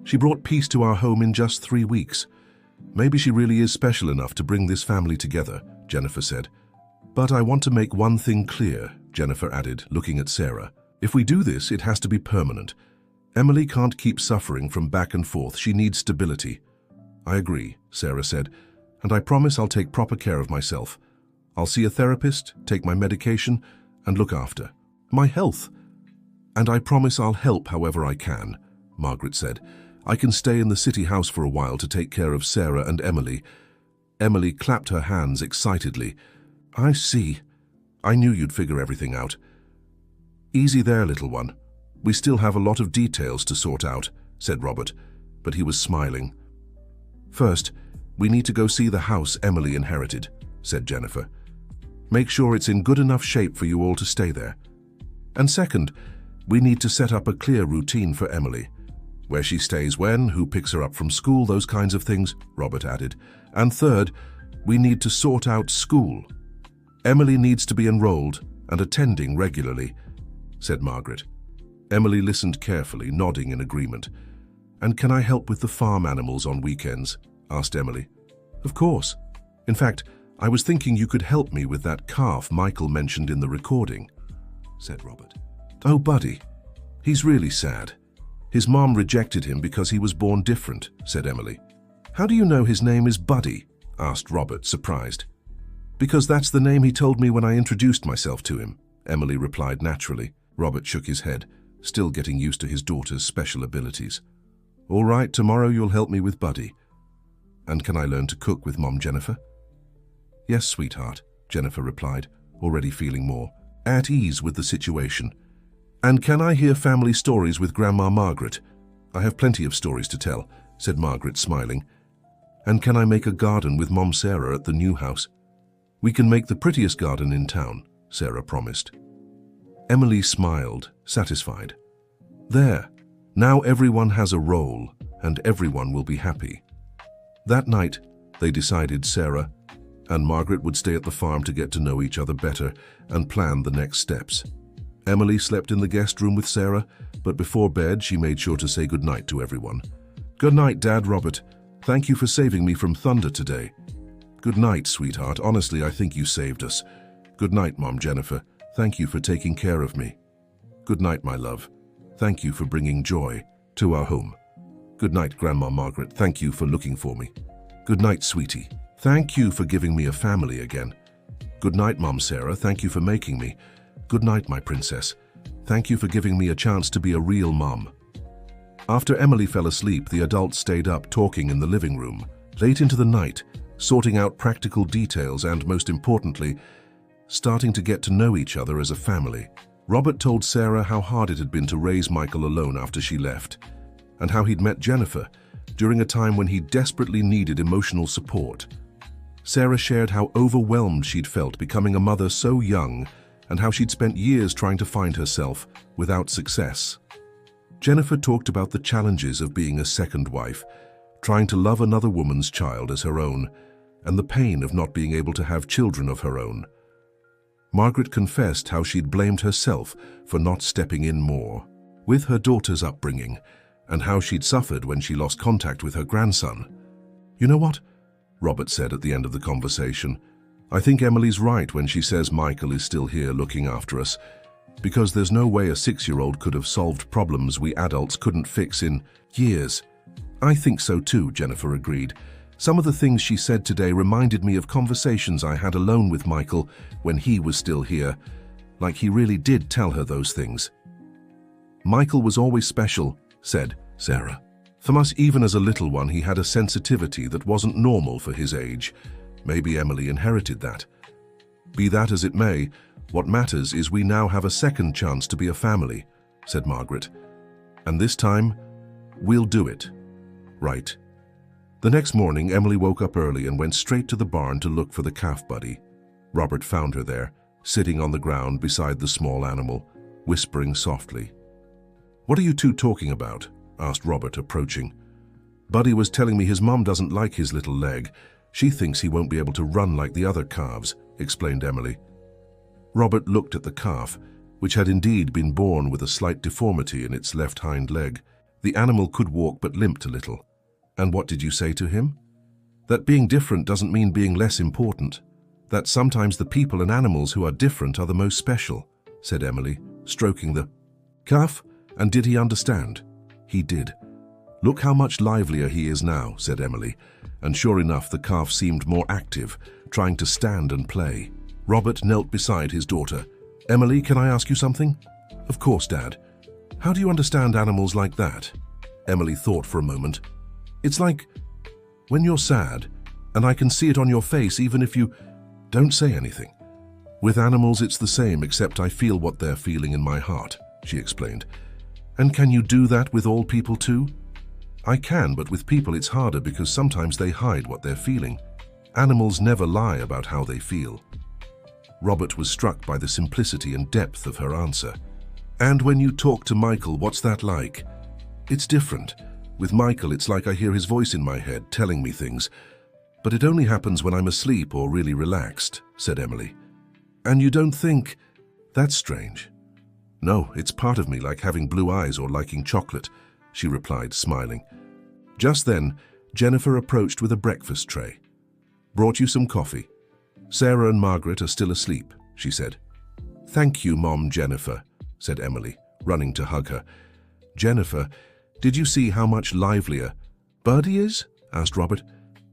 She brought peace to our home in just 3 weeks. Maybe she really is special enough to bring this family together, Jennifer said. But I want to make one thing clear, Jennifer added, looking at Sarah. If we do this, it has to be permanent. Emily can't keep suffering from back and forth. She needs stability. I agree, Sarah said, and I promise I'll take proper care of myself. I'll see a therapist, take my medication, and look after my health. And I promise I'll help however I can, Margaret said. I can stay in the city house for a while to take care of Sarah and Emily. Emily clapped her hands excitedly. I see. I knew you'd figure everything out. Easy there, little one. We still have a lot of details to sort out, said Robert, but he was smiling. First, we need to go see the house Emily inherited, said Jennifer. Make sure it's in good enough shape for you all to stay there. And second, we need to set up a clear routine for Emily. Where she stays when, who picks her up from school, those kinds of things, Robert added. And third, we need to sort out school. Emily needs to be enrolled and attending regularly, said Margaret. Emily listened carefully, nodding in agreement. And can I help with the farm animals on weekends? Asked Emily. Of course. In fact, I was thinking you could help me with that calf Michael mentioned in the recording, said Robert. Oh, Buddy. He's really sad. His mom rejected him because he was born different, said Emily. How do you know his name is Buddy? Asked Robert, surprised. Because that's the name he told me when I introduced myself to him, Emily replied naturally. Robert shook his head, still getting used to his daughter's special abilities. All right, tomorrow you'll help me with Buddy. And can I learn to cook with Mom Jennifer? Yes, sweetheart, Jennifer replied, already feeling more at ease with the situation. And can I hear family stories with Grandma Margaret? I have plenty of stories to tell, said Margaret, smiling. And can I make a garden with Mom Sarah at the new house? We can make the prettiest garden in town, Sarah promised. Emily smiled, satisfied. There, now everyone has a role, and everyone will be happy. That night, they decided Sarah and Margaret would stay at the farm to get to know each other better and plan the next steps. Emily slept in the guest room with Sarah, but before bed she made sure to say goodnight to everyone. Good night, Dad Robert. Thank you for saving me from thunder today. Good night, sweetheart. Honestly, I think you saved us. Good night, Mom Jennifer. Thank you for taking care of me. Good night, my love. Thank you for bringing joy to our home. Good night, Grandma Margaret. Thank you for looking for me. Good night, sweetie. Thank you for giving me a family again. Good night, Mom Sarah. Thank you for making me. Good night, my princess. Thank you for giving me a chance to be a real mom." After Emily fell asleep, the adults stayed up talking in the living room, late into the night, sorting out practical details and, most importantly, starting to get to know each other as a family. Robert told Sarah how hard it had been to raise Michael alone after she left, and how he'd met Jennifer during a time when he desperately needed emotional support. Sarah shared how overwhelmed she'd felt becoming a mother so young, and how she'd spent years trying to find herself without success. Jennifer talked about the challenges of being a second wife, trying to love another woman's child as her own, and the pain of not being able to have children of her own. Margaret confessed how she'd blamed herself for not stepping in more with her daughter's upbringing, and how she'd suffered when she lost contact with her grandson. "You know what?" Robert said at the end of the conversation. "I think Emily's right when she says Michael is still here looking after us, because there's no way a 6-year-old could have solved problems we adults couldn't fix in years." "I think so too," Jennifer agreed. "Some of the things she said today reminded me of conversations I had alone with Michael when he was still here, like he really did tell her those things." "Michael was always special," said Sarah. "From us, even as a little one, he had a sensitivity that wasn't normal for his age. Maybe Emily inherited that. Be that as it may, what matters is we now have a second chance to be a family," said Margaret. "And this time, we'll do it. Right." The next morning, Emily woke up early and went straight to the barn to look for the calf buddy. Robert found her there, sitting on the ground beside the small animal, whispering softly. "What are you two talking about?" asked Robert, approaching. "Buddy was telling me his mom doesn't like his little leg. She thinks he won't be able to run like the other calves," explained Emily. Robert looked at the calf, which had indeed been born with a slight deformity in its left hind leg. The animal could walk but limped a little. "And what did you say to him?" "That being different doesn't mean being less important. That sometimes the people and animals who are different are the most special," said Emily, stroking the calf. "And did he understand?" "He did. Look how much livelier he is now," said Emily, and sure enough the calf seemed more active, trying to stand and play. Robert knelt beside his daughter. "Emily, can I ask you something?" "Of course, Dad." "How do you understand animals like that?" Emily thought for a moment. "It's like when you're sad, and I can see it on your face even if you don't say anything. With animals it's the same, except I feel what they're feeling in my heart," she explained. "And can you do that with all people too?" "I can, but with people it's harder because sometimes they hide what they're feeling. Animals never lie about how they feel." Robert was struck by the simplicity and depth of her answer. "And when you talk to Michael, what's that like?" "It's different. With Michael, it's like I hear his voice in my head telling me things. But it only happens when I'm asleep or really relaxed," said Emily. "And you don't think that's strange?" "No, it's part of me, like having blue eyes or liking chocolate," she replied, smiling. Just then, Jennifer approached with a breakfast tray. "Brought you some coffee. Sarah and Margaret are still asleep," she said. "Thank you, Mom Jennifer," said Emily, running to hug her. "Jennifer, did you see how much livelier Birdie is?" asked Robert.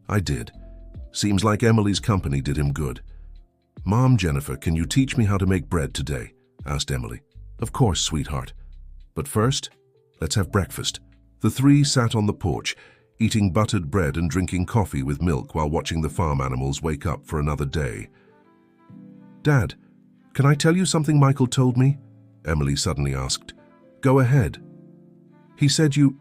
"I did. Seems like Emily's company did him good." "Mom Jennifer, can you teach me how to make bread today?" asked Emily. "Of course, sweetheart. But first, let's have breakfast." The three sat on the porch, eating buttered bread and drinking coffee with milk while watching the farm animals wake up for another day. "Dad, can I tell you something Michael told me?" Emily suddenly asked. "Go ahead." "He said you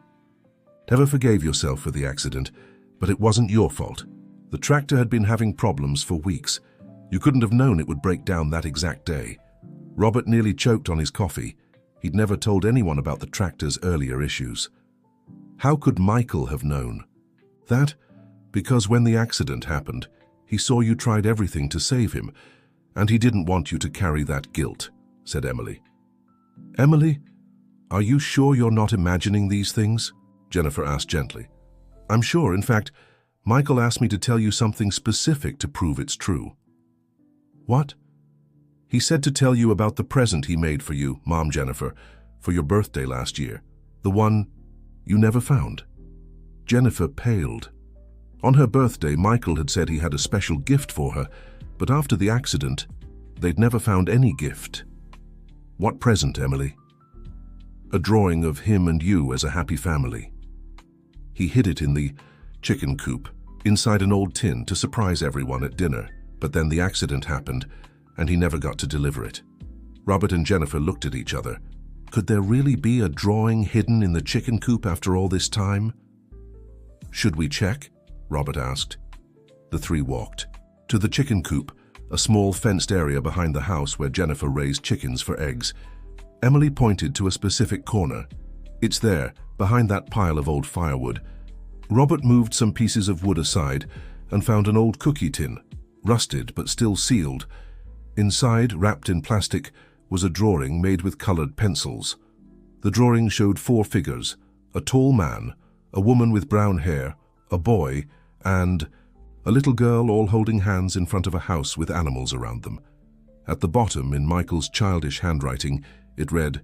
never forgave yourself for the accident, but it wasn't your fault. The tractor had been having problems for weeks. You couldn't have known it would break down that exact day." Robert nearly choked on his coffee. He'd never told anyone about the tractor's earlier issues. How could Michael have known? "That, because when the accident happened, he saw you tried everything to save him, and he didn't want you to carry that guilt," said Emily. "Emily, are you sure you're not imagining these things?" Jennifer asked gently. "I'm sure. In fact, Michael asked me to tell you something specific to prove it's true." "What?" "He said to tell you about the present he made for you, Mom Jennifer, for your birthday last year. The one you never found." Jennifer paled. On her birthday, Michael had said he had a special gift for her, but after the accident, they'd never found any gift. What present, Emily? A drawing of him and you as a happy family. He hid it in the chicken coop, inside an old tin to surprise everyone at dinner, but then the accident happened and he never got to deliver it. Robert and Jennifer looked at each other. Could there really be a drawing hidden in the chicken coop after all this time? Should we check? Robert asked. The three walked to the chicken coop, a small fenced area behind the house where Jennifer raised chickens for eggs. Emily pointed to a specific corner. It's there, behind that pile of old firewood. Robert moved some pieces of wood aside and found an old cookie tin, rusted but still sealed. Inside, wrapped in plastic, was a drawing made with colored pencils. The drawing showed 4 figures: a tall man, a woman with brown hair, a boy, and a little girl, all holding hands in front of a house with animals around them. At the bottom, in Michael's childish handwriting, it read,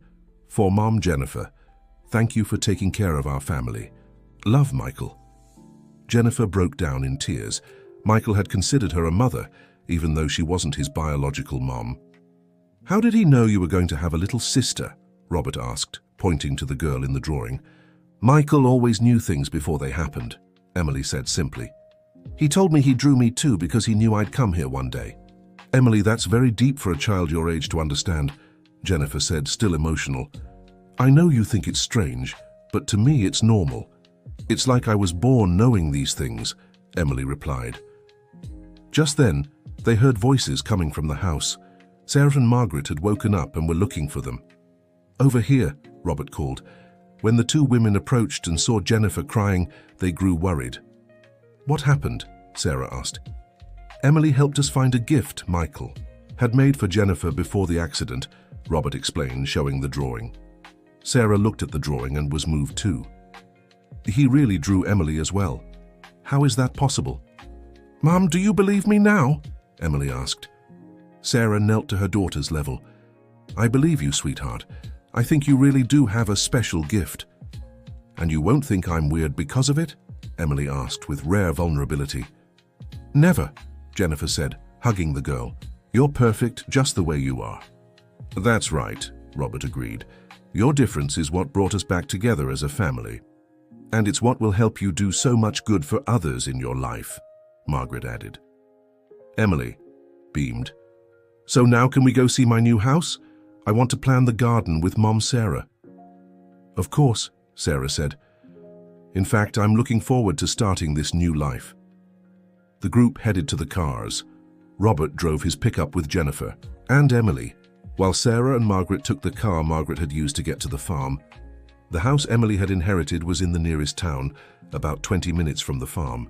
"For Mom Jennifer, thank you for taking care of our family. Love, Michael." Jennifer broke down in tears. Michael had considered her a mother, even though she wasn't his biological mom. "How did he know you were going to have a little sister?" Robert asked, pointing to the girl in the drawing. "Michael always knew things before they happened," Emily said simply. "He told me he drew me too because he knew I'd come here one day." "Emily, that's very deep for a child your age to understand," Jennifer said, still emotional. "I know you think it's strange, but to me it's normal. It's like I was born knowing these things," Emily replied. Just then, they heard voices coming from the house. Sarah and Margaret had woken up and were looking for them. "Over here," Robert called. When the 2 women approached and saw Jennifer crying, they grew worried. "What happened?" Sarah asked. "Emily helped us find a gift Michael had made for Jennifer before the accident," Robert explained, showing the drawing. Sarah looked at the drawing and was moved too. "He really drew Emily as well. How is that possible?" "Mom, do you believe me now?" Emily asked. Sarah knelt to her daughter's level. "I believe you, sweetheart. I think you really do have a special gift." "And you won't think I'm weird because of it?" Emily asked with rare vulnerability. "Never," Jennifer said, hugging the girl. "You're perfect just the way you are." "That's right," Robert agreed. "Your difference is what brought us back together as a family. And it's what will help you do so much good for others in your life," Margaret added. Emily beamed. "So now can we go see my new house? I want to plan the garden with Mom Sarah." "Of course," Sarah said. "In fact, I'm looking forward to starting this new life." The group headed to the cars. Robert drove his pickup with Jennifer and Emily, while Sarah and Margaret took the car Margaret had used to get to the farm. The house Emily had inherited was in the nearest town, about 20 minutes from the farm.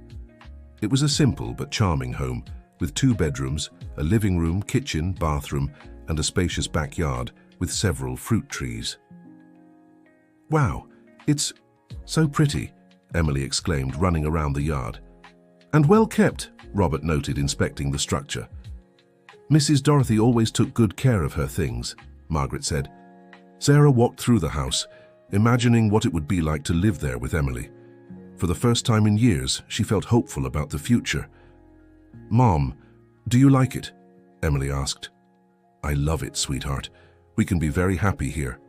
It was a simple but charming home, with 2 bedrooms, a living room, kitchen, bathroom, and a spacious backyard with several fruit trees. "Wow, it's so pretty," Emily exclaimed, running around the yard. "And well kept," Robert noted, inspecting the structure. "Mrs. Dorothy always took good care of her things," Margaret said. Sarah walked through the house, imagining what it would be like to live there with Emily. For the first time in years, she felt hopeful about the future. "Mom, do you like it?" Emily asked. "I love it, sweetheart. We can be very happy here."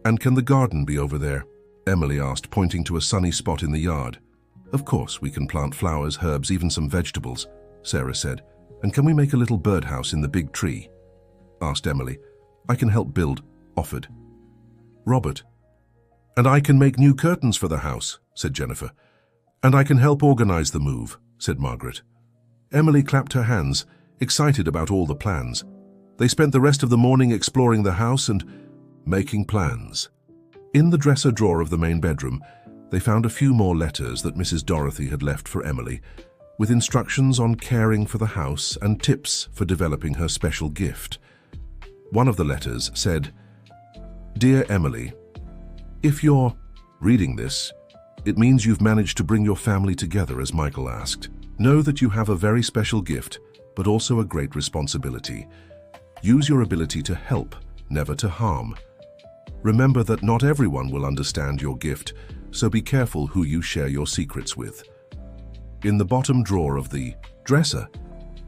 "And can the garden be over there?" Emily asked, pointing to a sunny spot in the yard. "Of course, we can plant flowers, herbs, even some vegetables," Sarah said. "And can we make a little birdhouse in the big tree?" asked Emily. "I can help build," offered Robert. "And I can make new curtains for the house," said Jennifer. "And I can help organize the move," said Margaret. Emily clapped her hands, excited about all the plans. They spent the rest of the morning exploring the house and making plans. In the dresser drawer of the main bedroom, they found a few more letters that Mrs. Dorothy had left for Emily, with instructions on caring for the house and tips for developing her special gift. One of the letters said, "Dear Emily, if you're reading this, it means you've managed to bring your family together as Michael asked. Know that you have a very special gift, but also a great responsibility. Use your ability to help, never to harm. Remember that not everyone will understand your gift, so be careful who you share your secrets with." In the bottom drawer of the dresser,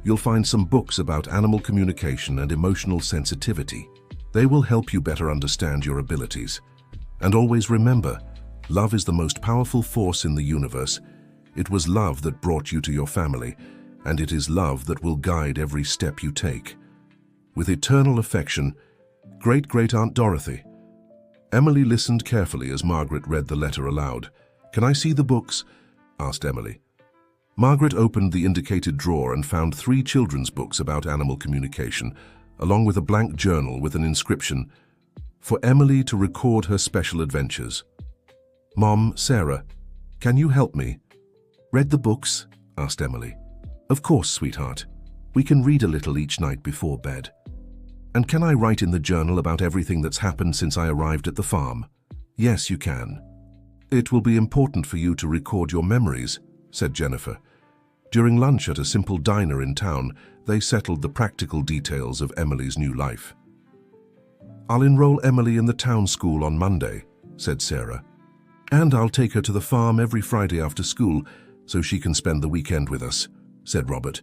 you'll find some books about animal communication and emotional sensitivity. They will help you better understand your abilities. And always remember, love is the most powerful force in the universe. It was love that brought you to your family, and it is love that will guide every step you take. With eternal affection, Great-Great-Aunt Dorothy. Emily listened carefully as Margaret read the letter aloud. "Can I see the books?" asked Emily. Margaret opened the indicated drawer and found 3 children's books about animal communication, along with a blank journal with an inscription, "For Emily to record her special adventures." "Mom, Sarah, can you help me?" "Read the books?" asked Emily. "Of course, sweetheart. We can read a little each night before bed." "And can I write in the journal about everything that's happened since I arrived at the farm?" "Yes, you can." "It will be important for you to record your memories," said Jennifer. During lunch at a simple diner in town, they settled the practical details of Emily's new life. "I'll enroll Emily in the town school on Monday," said Sarah. "And I'll take her to the farm every Friday after school so she can spend the weekend with us," said Robert.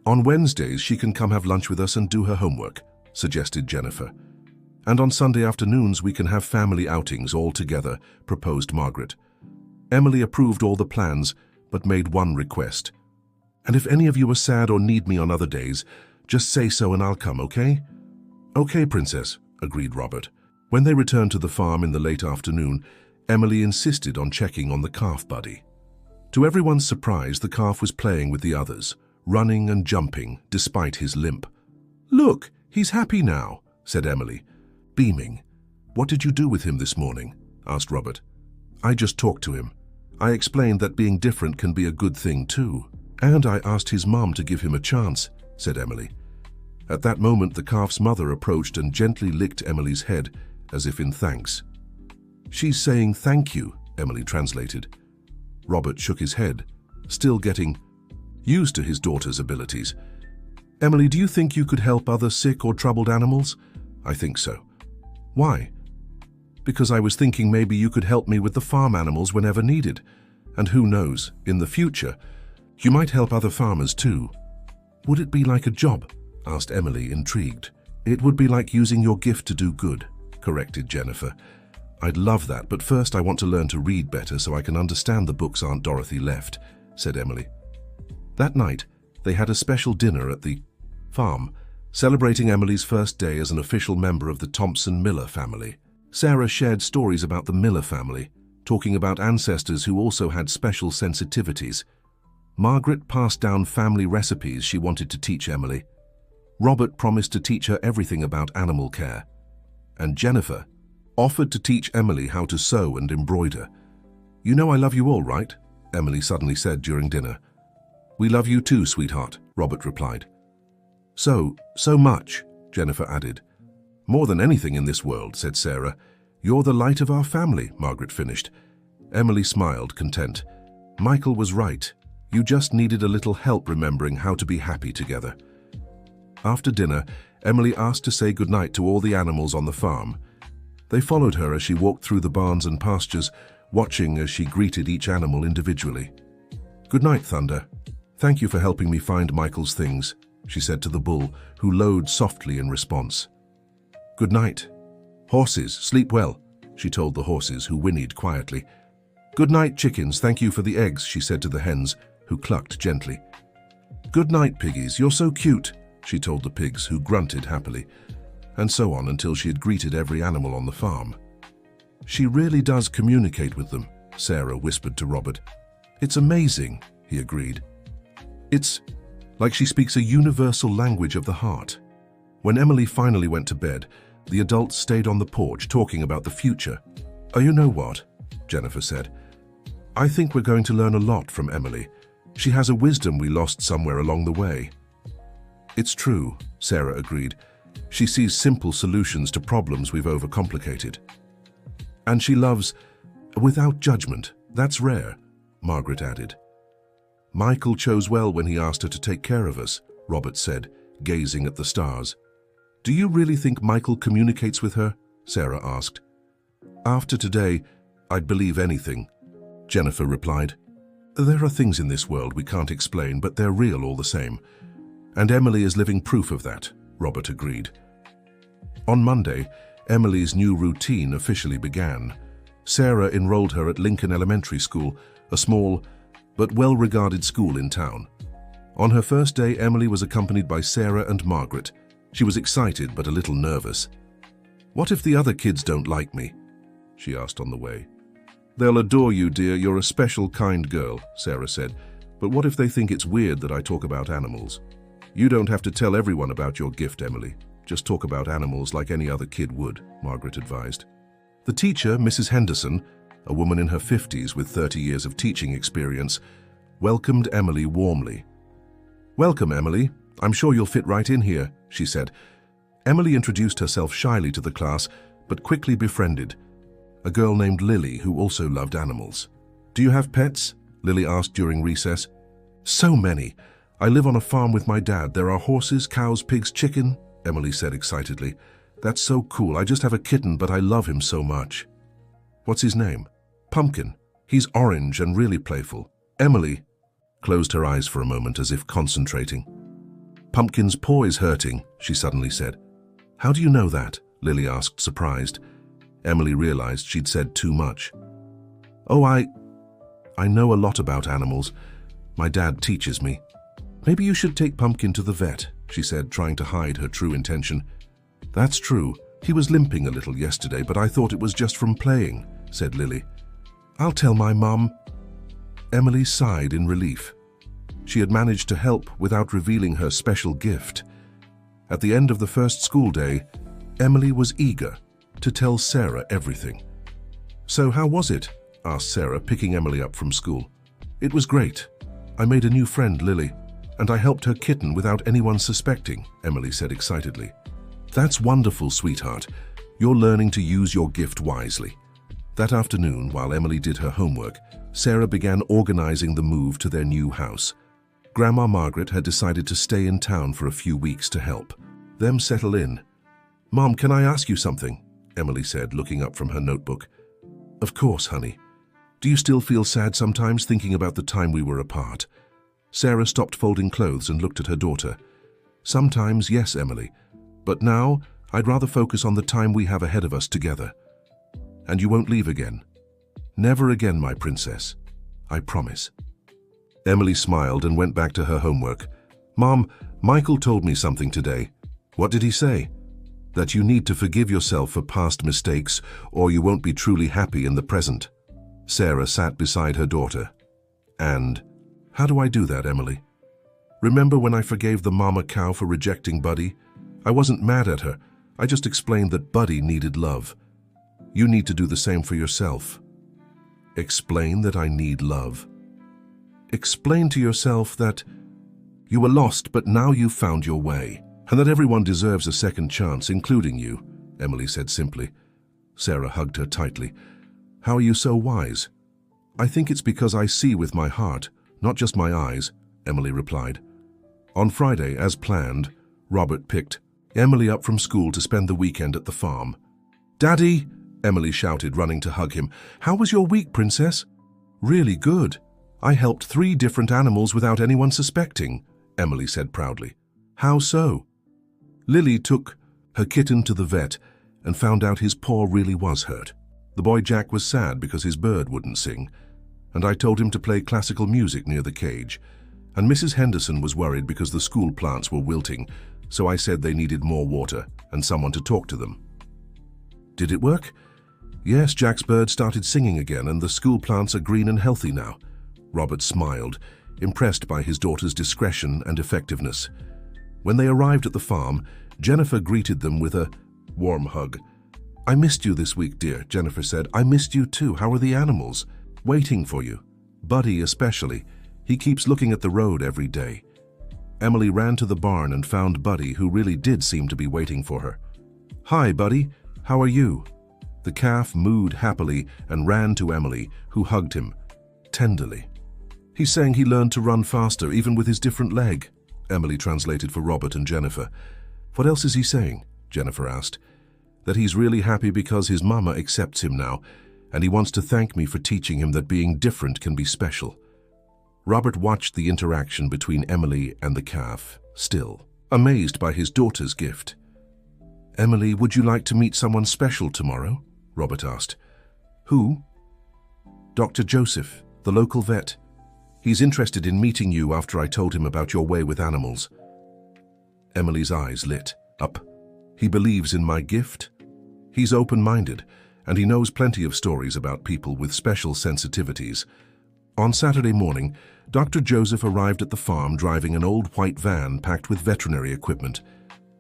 "On Wednesdays, she can come have lunch with us and do her homework," suggested Jennifer. "And on Sunday afternoons, we can have family outings all together," proposed Margaret. Emily approved all the plans, but made one request. "And if any of you are sad or need me on other days, just say so and I'll come, okay?" "Okay, Princess," agreed Robert. When they returned to the farm in the late afternoon, Emily insisted on checking on the calf buddy. To everyone's surprise, the calf was playing with the others, running and jumping despite his limp. "Look, he's happy now," said Emily, beaming. "What did you do with him this morning?" asked Robert. "I just talked to him. I explained that being different can be a good thing too. And I asked his mom to give him a chance," said Emily. At that moment, the calf's mother approached and gently licked Emily's head, as if in thanks. "She's saying thank you," Emily translated. Robert shook his head, still getting used to his daughter's abilities. "Emily, do you think you could help other sick or troubled animals?" "I think so." "Why?" "Because I was thinking maybe you could help me with the farm animals whenever needed. And who knows, in the future, you might help other farmers too." "Would it be like a job?" asked Emily, intrigued. "It would be like using your gift to do good," corrected Jennifer. "I'd love that, but first I want to learn to read better so I can understand the books Aunt Dorothy left," said Emily. That night, they had a special dinner at the farm, celebrating Emily's first day as an official member of the Thompson-Miller family. Sarah shared stories about the Miller family, talking about ancestors who also had special sensitivities. Margaret passed down family recipes she wanted to teach Emily. Robert promised to teach her everything about animal care. And Jennifer offered to teach Emily how to sew and embroider. "You know I love you all, right?" Emily suddenly said during dinner. "We love you too, sweetheart," Robert replied. So much," Jennifer added. "More than anything in this world," said Sarah. "You're the light of our family," Margaret finished. Emily smiled, content. Michael was right. You just needed a little help remembering how to be happy together. After dinner, Emily asked to say goodnight to all the animals on the farm. They followed her as she walked through the barns and pastures, watching as she greeted each animal individually. "Good night, Thunder. Thank you for helping me find Michael's things," she said to the bull, who lowed softly in response. "Good night. Horses, sleep well," she told the horses, who whinnied quietly. "Good night, chickens. Thank you for the eggs," she said to the hens, who clucked gently. "Good night, piggies. You're so cute," she told the pigs, who grunted happily, and so on until she had greeted every animal on the farm. "She really does communicate with them," Sarah whispered to Robert. "It's amazing," he agreed. "It's like she speaks a universal language of the heart." When Emily finally went to bed, the adults stayed on the porch talking about the future. "Oh, you know what?" Jennifer said. "I think we're going to learn a lot from Emily. She has a wisdom we lost somewhere along the way." "It's true," Sarah agreed. "She sees simple solutions to problems we've overcomplicated. And she loves without judgment. That's rare," Margaret added. "Michael chose well when he asked her to take care of us," Robert said, gazing at the stars. "Do you really think Michael communicates with her?" Sarah asked. "After today, I'd believe anything," Jennifer replied. "There are things in this world we can't explain, but they're real all the same. And Emily is living proof of that," Robert agreed. On Monday, Emily's new routine officially began. Sarah enrolled her at Lincoln Elementary School, a small but well-regarded school in town. On her first day, Emily was accompanied by Sarah and Margaret. She was excited but a little nervous. "What if the other kids don't like me?" she asked on the way. "They'll adore you, dear. You're a special, kind girl," Sarah said. "But what if they think it's weird that I talk about animals?" "You don't have to tell everyone about your gift, Emily. Just talk about animals like any other kid would," Margaret advised. The teacher, Mrs. Henderson, a woman in her 50s with 30 years of teaching experience, welcomed Emily warmly. "Welcome, Emily. I'm sure you'll fit right in here," she said. Emily introduced herself shyly to the class, but quickly befriended a girl named Lily who also loved animals. "Do you have pets?" Lily asked during recess. "So many. I live on a farm with my dad. There are horses, cows, pigs, chicken," Emily said excitedly. "That's so cool. I just have a kitten, but I love him so much." "What's his name?" "Pumpkin. He's orange and really playful." Emily closed her eyes for a moment as if concentrating. "Pumpkin's paw is hurting," she suddenly said. "How do you know that?" Lily asked, surprised. Emily realized she'd said too much. "Oh, I know a lot about animals. My dad teaches me." "Maybe you should take Pumpkin to the vet," she said, trying to hide her true intention. "That's true. He was limping a little yesterday, but I thought it was just from playing," said Lily. "I'll tell my mum." Emily sighed in relief. She had managed to help without revealing her special gift. At the end of the first school day, Emily was eager to tell Sarah everything. "So how was it?" asked Sarah, picking Emily up from school. "It was great. I made a new friend, Lily, and I helped her kitten without anyone suspecting," Emily said excitedly. "That's wonderful, sweetheart. You're learning to use your gift wisely." That afternoon, while Emily did her homework, Sarah began organizing the move to their new house. Grandma Margaret had decided to stay in town for a few weeks to help them settle in. "Mom, can I ask you something?" Emily said, looking up from her notebook. "Of course, honey. Do you still feel sad sometimes thinking about the time we were apart?" Sarah stopped folding clothes and looked at her daughter. "Sometimes, yes, Emily. But now, I'd rather focus on the time we have ahead of us together. And you won't leave again. Never again, my princess. I promise." Emily smiled and went back to her homework. "Mom, Michael told me something today." "What did he say?" "That you need to forgive yourself for past mistakes, or you won't be truly happy in the present." Sarah sat beside her daughter. "And how do I do that, Emily?" "Remember when I forgave the mama cow for rejecting Buddy? I wasn't mad at her. I just explained that Buddy needed love. You need to do the same for yourself." "Explain that I need love?" "Explain to yourself that you were lost, but now you've found your way, and that everyone deserves a second chance, including you," Emily said simply. Sarah hugged her tightly. "How are you so wise?" "I think it's because I see with my heart, not just my eyes," Emily replied. On Friday, as planned, Robert picked Emily up from school to spend the weekend at the farm. "Daddy!" Emily shouted, running to hug him. "How was your week, princess?" "Really good. I helped 3 different animals without anyone suspecting," Emily said proudly. "How so?" "Lily took her kitten to the vet and found out his paw really was hurt. The boy Jack was sad because his bird wouldn't sing, and I told him to play classical music near the cage. And Mrs. Henderson was worried because the school plants were wilting, so I said they needed more water and someone to talk to them." "Did it work?" "Yes, Jack's bird started singing again, and the school plants are green and healthy now." Robert smiled, impressed by his daughter's discretion and effectiveness. When they arrived at the farm, Jennifer greeted them with a warm hug. "I missed you this week, dear," Jennifer said. "I missed you too. How are the animals?" "Waiting for you. Buddy especially. He keeps looking at the road every day." Emily ran to the barn and found Buddy, who really did seem to be waiting for her. "Hi, Buddy. How are you?" The calf mooed happily and ran to Emily, who hugged him tenderly. "He's saying he learned to run faster, even with his different leg," Emily translated for Robert and Jennifer. "What else is he saying?" Jennifer asked. "That he's really happy because his mama accepts him now, and he wants to thank me for teaching him that being different can be special." Robert watched the interaction between Emily and the calf, still amazed by his daughter's gift. Emily, would you like to meet someone special tomorrow? Robert asked. Who? Dr. Joseph, the local vet. He's interested in meeting you after I told him about your way with animals. Emily's eyes lit up. He believes in my gift? He's open-minded, and he knows plenty of stories about people with special sensitivities. On Saturday morning, Dr. Joseph arrived at the farm driving an old white van packed with veterinary equipment.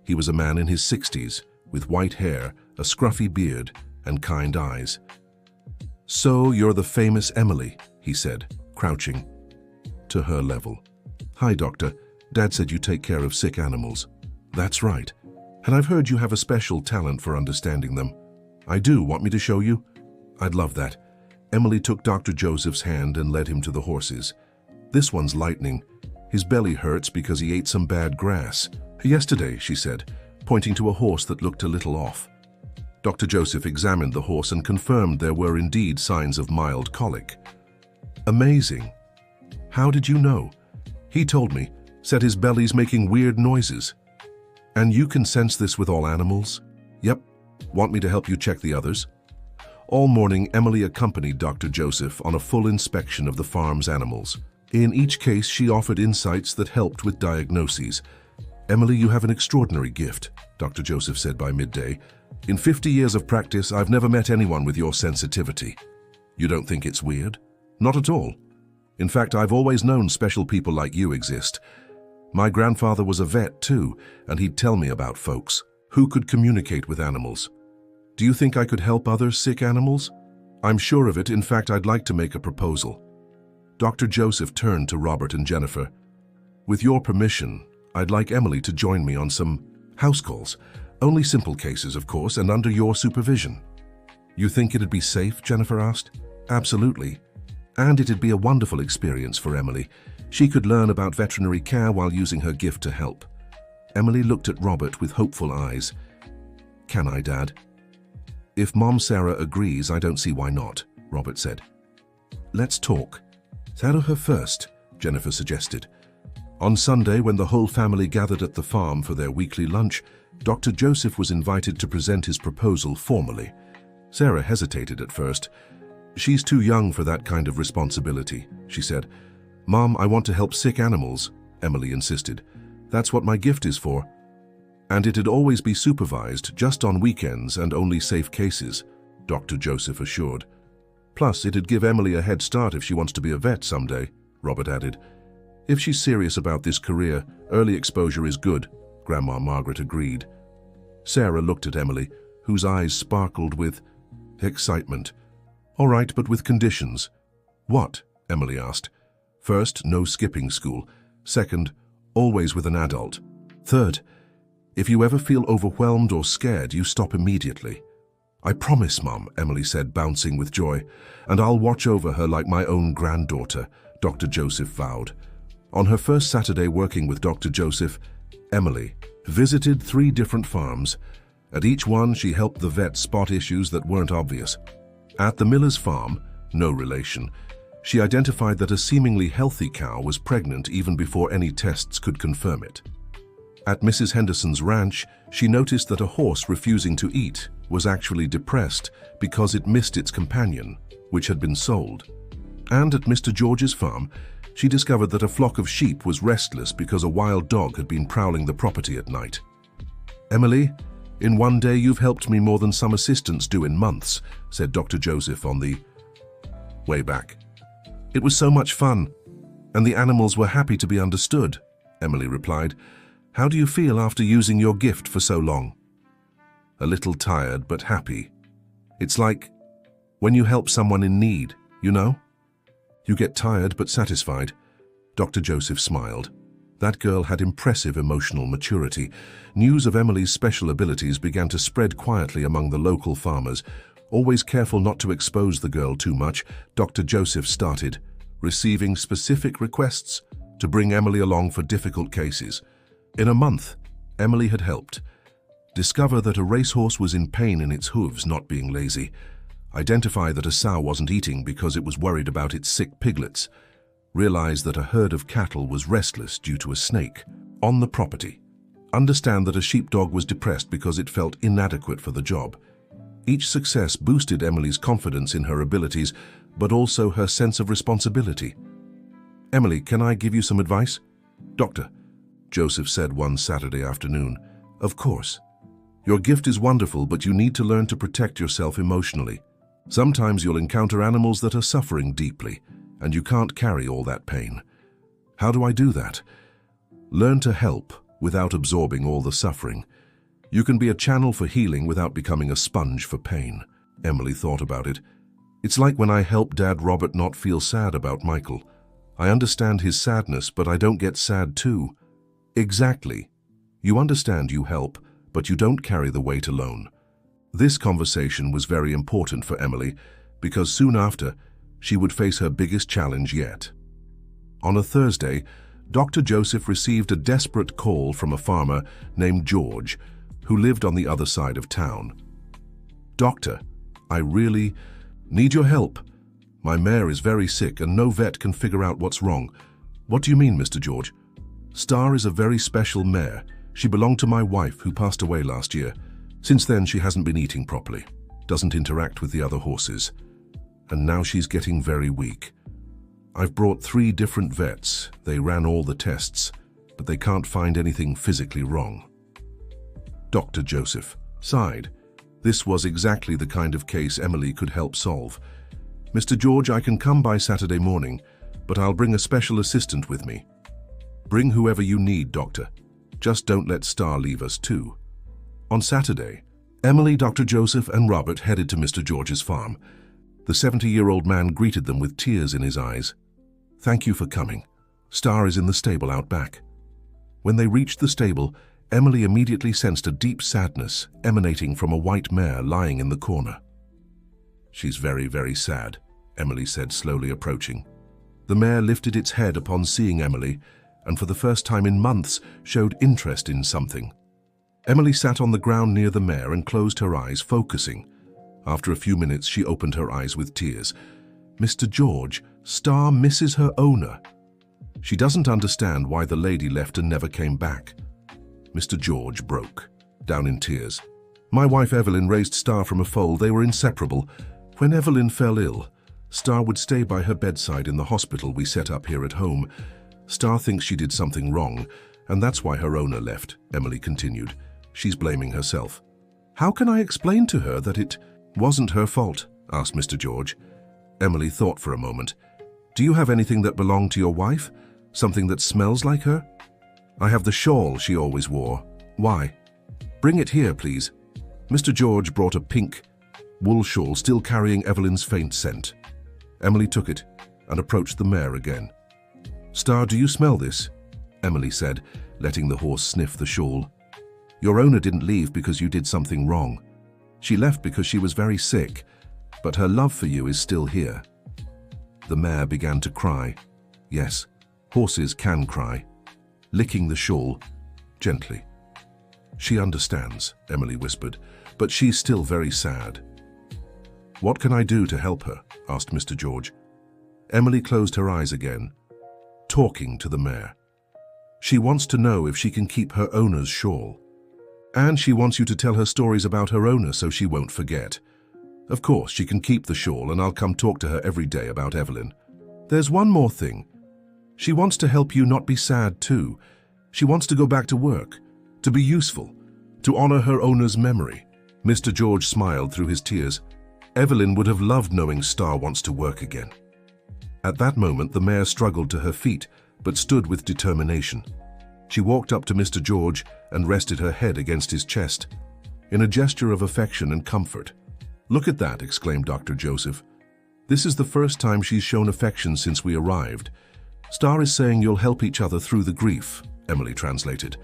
He was a man in his 60s, with white hair, a scruffy beard, and kind eyes. So you're the famous Emily, he said, crouching to her level. Hi, Doctor. Dad said you take care of sick animals. That's right. And I've heard you have a special talent for understanding them. I do. Want me to show you? I'd love that. Emily took Dr. Joseph's hand and led him to the horses. This one's lightning. His belly hurts because he ate some bad grass. Yesterday, she said, pointing to a horse that looked a little off. Dr. Joseph examined the horse and confirmed there were indeed signs of mild colic. Amazing. How did you know? He told me, said his belly's making weird noises. And you can sense this with all animals? Yep. Want me to help you check the others? All morning, Emily accompanied Dr. Joseph on a full inspection of the farm's animals. In each case, she offered insights that helped with diagnoses. Emily, you have an extraordinary gift, Dr. Joseph said by midday. In 50 years of practice, I've never met anyone with your sensitivity. You don't think it's weird? Not at all. In fact, I've always known special people like you exist. My grandfather was a vet too, and he'd tell me about folks who could communicate with animals. Do you think I could help other sick animals? I'm sure of it. In fact, I'd like to make a proposal. Dr. Joseph turned to Robert and Jennifer. With your permission, I'd like Emily to join me on some house calls. Only simple cases, of course, and under your supervision. You think it'd be safe? Jennifer asked. Absolutely. And it'd be a wonderful experience for Emily. She could learn about veterinary care while using her gift to help. Emily looked at Robert with hopeful eyes. Can I, Dad? If Mom Sarah agrees, I don't see why not, Robert said. Let's talk. Sarah her first, Jennifer suggested. On Sunday, when the whole family gathered at the farm for their weekly lunch, Dr. Joseph was invited to present his proposal formally. Sarah hesitated at first. She's too young for that kind of responsibility, she said. Mom, I want to help sick animals, Emily insisted. That's what my gift is for. And it'd always be supervised, just on weekends and only safe cases, Dr. Joseph assured. Plus, it'd give Emily a head start if she wants to be a vet someday, Robert added. If she's serious about this career, early exposure is good, Grandma Margaret agreed. Sarah looked at Emily, whose eyes sparkled with excitement. All right, but with conditions. What? Emily asked. First, no skipping school. Second, always with an adult. Third, if you ever feel overwhelmed or scared, you stop immediately. I promise, Mom, Emily said, bouncing with joy. And I'll watch over her like my own granddaughter, Dr. Joseph vowed. On her first Saturday working with Dr. Joseph, Emily visited 3 different farms. At each one, she helped the vet spot issues that weren't obvious. At the Miller's farm, no relation, she identified that a seemingly healthy cow was pregnant even before any tests could confirm it. At Mrs. Henderson's ranch, she noticed that a horse refusing to eat was actually depressed because it missed its companion, which had been sold. And at Mr. George's farm, she discovered that a flock of sheep was restless because a wild dog had been prowling the property at night. Emily, in one day you've helped me more than some assistants do in months, said Dr. Joseph on the way back. It was so much fun, and the animals were happy to be understood, Emily replied. How do you feel after using your gift for so long? A little tired, but happy. It's like when you help someone in need, you know? You get tired but satisfied. Dr. Joseph smiled. That girl had impressive emotional maturity. News of Emily's special abilities began to spread quietly among the local farmers. Always careful not to expose the girl too much, Dr. Joseph started receiving specific requests to bring Emily along for difficult cases. In a month, Emily had helped discover that a racehorse was in pain in its hooves, not being lazy. Identify that a sow wasn't eating because it was worried about its sick piglets. Realize that a herd of cattle was restless due to a snake on the property. Understand that a sheepdog was depressed because it felt inadequate for the job. Each success boosted Emily's confidence in her abilities, but also her sense of responsibility. "Emily, can I give you some advice?" "Doctor," Joseph said one Saturday afternoon. "Of course. Your gift is wonderful, but you need to learn to protect yourself emotionally. Sometimes you'll encounter animals that are suffering deeply, and you can't carry all that pain. How do I do that? Learn to help without absorbing all the suffering. You can be a channel for healing without becoming a sponge for pain." Emily thought about it. "It's like when I help Dad Robert not feel sad about Michael. I understand his sadness, but I don't get sad too." "Exactly. You understand you help, but you don't carry the weight alone." This conversation was very important for Emily because soon after, she would face her biggest challenge yet. On a Thursday, Dr. Joseph received a desperate call from a farmer named George, who lived on the other side of town. "Doctor, I really need your help. My mare is very sick and no vet can figure out what's wrong." "What do you mean, Mr. George?" "Star is a very special mare. She belonged to my wife, who passed away last year. Since then, she hasn't been eating properly, doesn't interact with the other horses, and now she's getting very weak. I've brought 3 different vets. They ran all the tests, but they can't find anything physically wrong." Dr. Joseph sighed. This was exactly the kind of case Emily could help solve. "Mr. George, I can come by Saturday morning, but I'll bring a special assistant with me." "Bring whoever you need, Doctor. Just don't let Star leave us too." On Saturday, Emily, Dr. Joseph, and Robert headed to Mr. George's farm. The 70-year-old man greeted them with tears in his eyes. "Thank you for coming. Star is in the stable out back." When they reached the stable, Emily immediately sensed a deep sadness emanating from a white mare lying in the corner. "She's very, very sad," Emily said, slowly approaching. The mare lifted its head upon seeing Emily, and for the first time in months showed interest in something. Emily sat on the ground near the mare and closed her eyes, focusing. After a few minutes, she opened her eyes with tears. "Mr. George, Star misses her owner. She doesn't understand why the lady left and never came back." Mr. George broke down in tears. "My wife Evelyn raised Star from a foal. They were inseparable. When Evelyn fell ill, Star would stay by her bedside in the hospital we set up here at home. Star thinks she did something wrong, and that's why her owner left," Emily continued. "She's blaming herself." "How can I explain to her that it wasn't her fault?" asked Mr. George. Emily thought for a moment. "Do you have anything that belonged to your wife? Something that smells like her?" "I have the shawl she always wore." "Why?" "Bring it here, please." Mr. George brought a pink wool shawl still carrying Evelyn's faint scent. Emily took it and approached the mare again. "Star, do you smell this?" Emily said, letting the horse sniff the shawl. "Your owner didn't leave because you did something wrong. She left because she was very sick, but her love for you is still here." The mare began to cry. Yes, horses can cry, licking the shawl gently. "She understands," Emily whispered, "but she's still very sad." "What can I do to help her?" asked Mr. George. Emily closed her eyes again, talking to the mare. "She wants to know if she can keep her owner's shawl. And she wants you to tell her stories about her owner so she won't forget. Of course, she can keep the shawl and I'll come talk to her every day about Evelyn. There's one more thing. She wants to help you not be sad too. She wants to go back to work, to be useful, to honor her owner's memory." Mr. George smiled through his tears. Evelyn would have loved knowing Star wants to work again. At that moment, the mare struggled to her feet, but stood with determination. She walked up to Mr. George and rested her head against his chest, in a gesture of affection and comfort. "Look at that," exclaimed Dr. Joseph. "This is the first time she's shown affection since we arrived. Star is saying you'll help each other through the grief," Emily translated.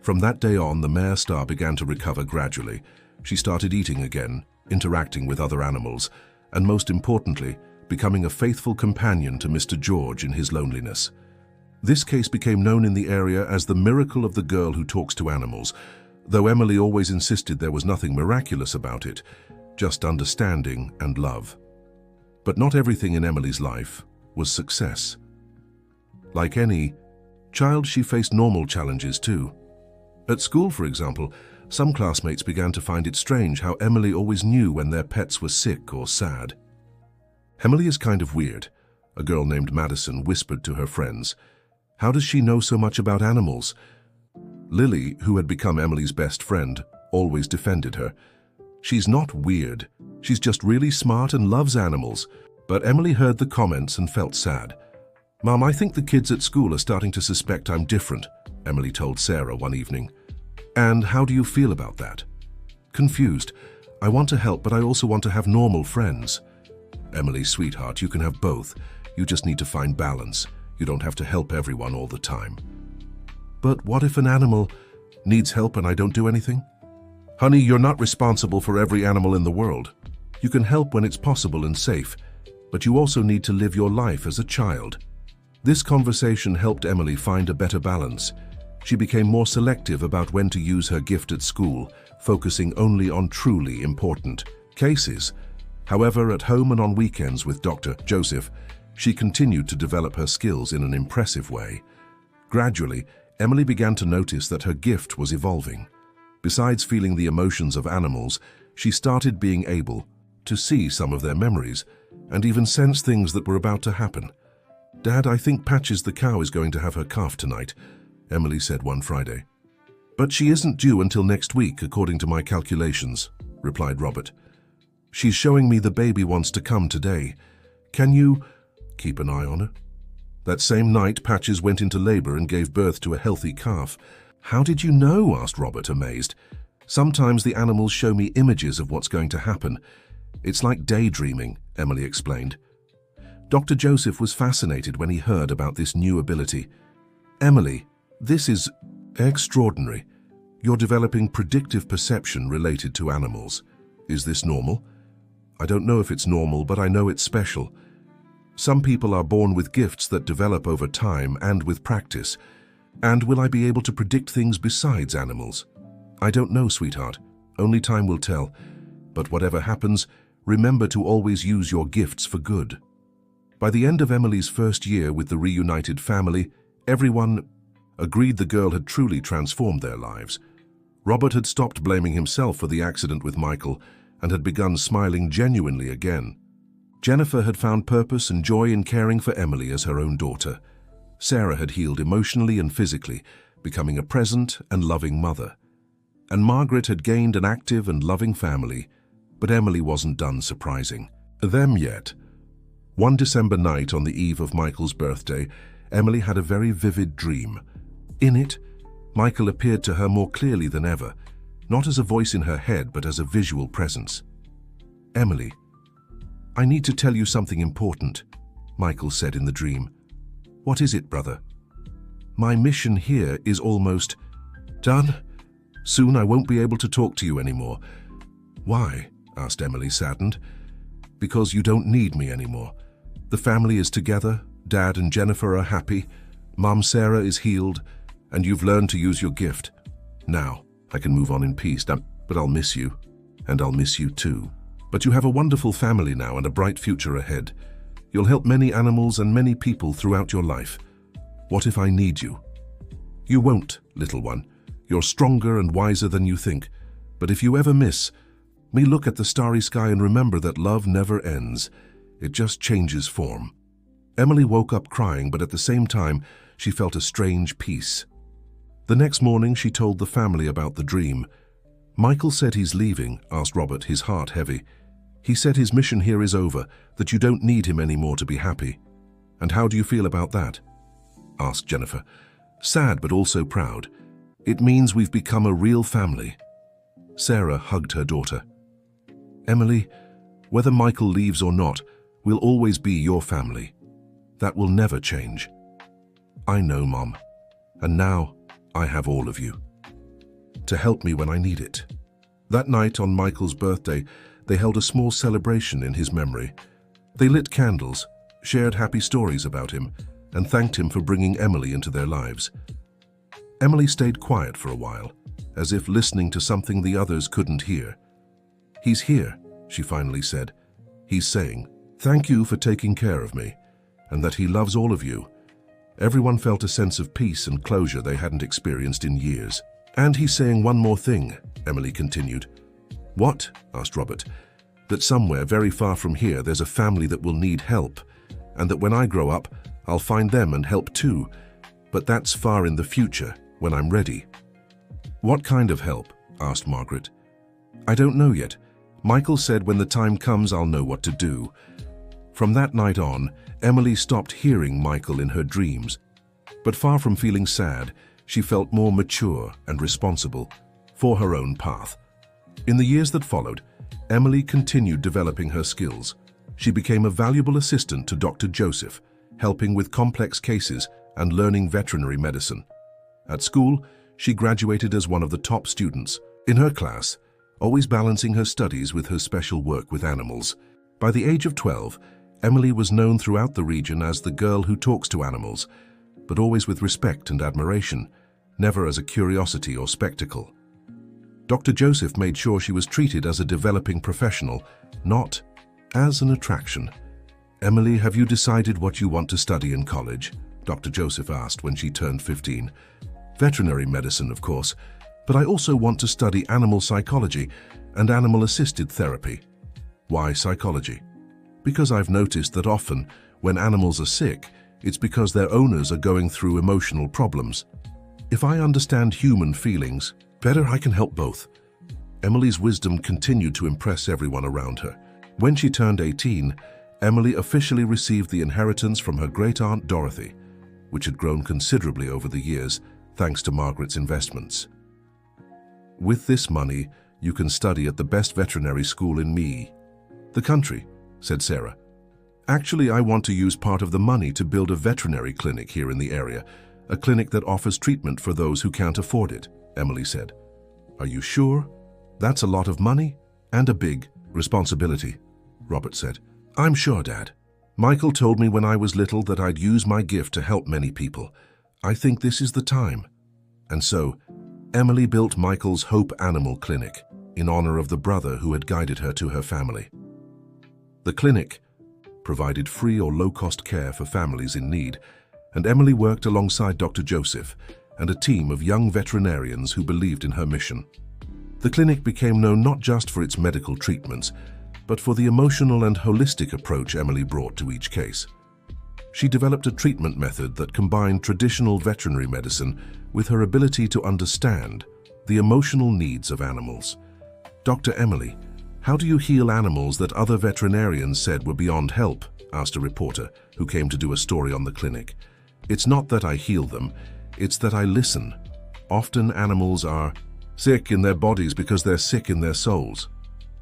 From that day on, the mare Star began to recover gradually. She started eating again, interacting with other animals, and most importantly, becoming a faithful companion to Mr. George in his loneliness. This case became known in the area as the miracle of the girl who talks to animals, though Emily always insisted there was nothing miraculous about it, just understanding and love. But not everything in Emily's life was success. Like any child, she faced normal challenges too. At school, for example, some classmates began to find it strange how Emily always knew when their pets were sick or sad. "Emily is kind of weird," a girl named Madison whispered to her friends. "How does she know so much about animals?" Lily, who had become Emily's best friend, always defended her. "She's not weird. She's just really smart and loves animals." But Emily heard the comments and felt sad. "Mom, I think the kids at school are starting to suspect I'm different," Emily told Sarah one evening. "And how do you feel about that?" "Confused. I want to help, but I also want to have normal friends." "Emily, sweetheart, you can have both. You just need to find balance. You don't have to help everyone all the time." "But what if an animal needs help and I don't do anything?" "Honey, you're not responsible for every animal in the world. You can help when it's possible and safe, but you also need to live your life as a child." This conversation helped Emily find a better balance. She became more selective about when to use her gift at school, focusing only on truly important cases. However, at home and on weekends with Dr. Joseph, she continued to develop her skills in an impressive way. Gradually, Emily began to notice that her gift was evolving. Besides feeling the emotions of animals, she started being able to see some of their memories and even sense things that were about to happen. "Dad, I think Patches the cow is going to have her calf tonight," Emily said one Friday. "But she isn't due until next week, according to my calculations," replied Robert. "She's showing me the baby wants to come today. Can you keep an eye on her?" That same night, Patches went into labor and gave birth to a healthy calf. "How did you know?" asked Robert, amazed. "Sometimes the animals show me images of what's going to happen. It's like daydreaming," Emily explained. Dr. Joseph was fascinated when he heard about this new ability. "Emily, this is extraordinary. You're developing predictive perception related to animals. Is this normal?" "I don't know if it's normal, but I know it's special. Some people are born with gifts that develop over time and with practice. And will I be able to predict things besides animals?" "I don't know, sweetheart. Only time will tell. But whatever happens, remember to always use your gifts for good." By the end of Emily's first year with the reunited family, everyone agreed the girl had truly transformed their lives. Robert had stopped blaming himself for the accident with Michael and had begun smiling genuinely again. Jennifer had found purpose and joy in caring for Emily as her own daughter. Sarah had healed emotionally and physically, becoming a present and loving mother. And Margaret had gained an active and loving family, but Emily wasn't done surprising them yet. One December night on the eve of Michael's birthday, Emily had a very vivid dream. In it, Michael appeared to her more clearly than ever, not as a voice in her head, but as a visual presence. "Emily, I need to tell you something important," Michael said in the dream. "What is it, brother?" "My mission here is almost done. Soon I won't be able to talk to you anymore." "Why?" asked Emily, saddened. "Because you don't need me anymore. The family is together, Dad and Jennifer are happy, Mom Sarah is healed, and you've learned to use your gift. Now, I can move on in peace, but I'll miss you, and I'll miss you too. But you have a wonderful family now and a bright future ahead. You'll help many animals and many people throughout your life. What if I need you?" "You won't, little one. You're stronger and wiser than you think. But if you ever miss me, look at the starry sky and remember that love never ends. It just changes form." Emily woke up crying, but at the same time, she felt a strange peace. The next morning, she told the family about the dream. "Michael said he's leaving," asked Robert, his heart heavy. "He said his mission here is over, that you don't need him anymore to be happy." "And how do you feel about that?" asked Jennifer. "Sad, but also proud. It means we've become a real family." Sarah hugged her daughter. "Emily, whether Michael leaves or not, we'll always be your family. That will never change." "I know, Mom. And now I have all of you to help me when I need it." That night on Michael's birthday, they held a small celebration in his memory. They lit candles, shared happy stories about him, and thanked him for bringing Emily into their lives. Emily stayed quiet for a while, as if listening to something the others couldn't hear. "He's here," she finally said. "He's saying, 'Thank you for taking care of me,' and that he loves all of you." Everyone felt a sense of peace and closure they hadn't experienced in years. And he's saying one more thing, Emily continued. What? Asked Robert. That somewhere very far from here there's a family that will need help, and that when I grow up, I'll find them and help too. But that's far in the future, when I'm ready. What kind of help? Asked Margaret. I don't know yet. Michael said when the time comes I'll know what to do. From that night on, Emily stopped hearing Michael in her dreams. But far from feeling sad, she felt more mature and responsible for her own path. In the years that followed, Emily continued developing her skills. She became a valuable assistant to Dr. Joseph, helping with complex cases and learning veterinary medicine. At school, she graduated as one of the top students in her class, always balancing her studies with her special work with animals. By the age of 12, Emily was known throughout the region as the girl who talks to animals, but always with respect and admiration, never as a curiosity or spectacle. Dr. Joseph made sure she was treated as a developing professional, not as an attraction. Emily, have you decided what you want to study in college? Dr. Joseph asked when she turned 15. Veterinary medicine, of course, but I also want to study animal psychology and animal-assisted therapy. Why psychology? Because I've noticed that often, when animals are sick, it's because their owners are going through emotional problems. If I understand human feelings, better I can help both. Emily's wisdom continued to impress everyone around her. When she turned 18, Emily officially received the inheritance from her great-aunt Dorothy, which had grown considerably over the years thanks to Margaret's investments. With this money, you can study at the best veterinary school in the country, said Sarah. Actually, I want to use part of the money to build a veterinary clinic here in the area, a clinic that offers treatment for those who can't afford it, Emily said. Are you sure? That's a lot of money and a big responsibility, Robert said. I'm sure, Dad. Michael told me when I was little that I'd use my gift to help many people. I think this is the time. And so, Emily built Michael's Hope Animal Clinic in honor of the brother who had guided her to her family. The clinic provided free or low-cost care for families in need, and Emily worked alongside Dr. Joseph and a team of young veterinarians who believed in her mission. The clinic became known not just for its medical treatments, but for the emotional and holistic approach Emily brought to each case. She developed a treatment method that combined traditional veterinary medicine with her ability to understand the emotional needs of animals. Dr. Emily, how do you heal animals that other veterinarians said were beyond help? Asked a reporter who came to do a story on the clinic. It's not that I heal them, it's that I listen. Often animals are sick in their bodies because they're sick in their souls.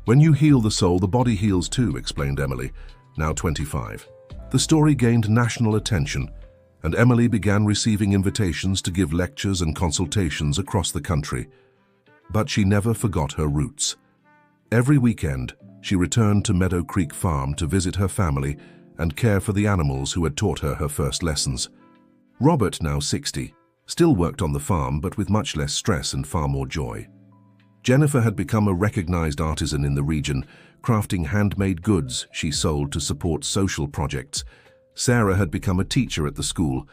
When you heal the soul, the body heals too, explained Emily, now 25. The story gained national attention, and Emily began receiving invitations to give lectures and consultations across the country. But she never forgot her roots. Every weekend, she returned to Meadow Creek Farm to visit her family and care for the animals who had taught her her first lessons. Robert, now 60, still worked on the farm, but with much less stress and far more joy. Jennifer had become a recognized artisan in the region, crafting handmade goods she sold to support social projects. Sarah had become a teacher at the school,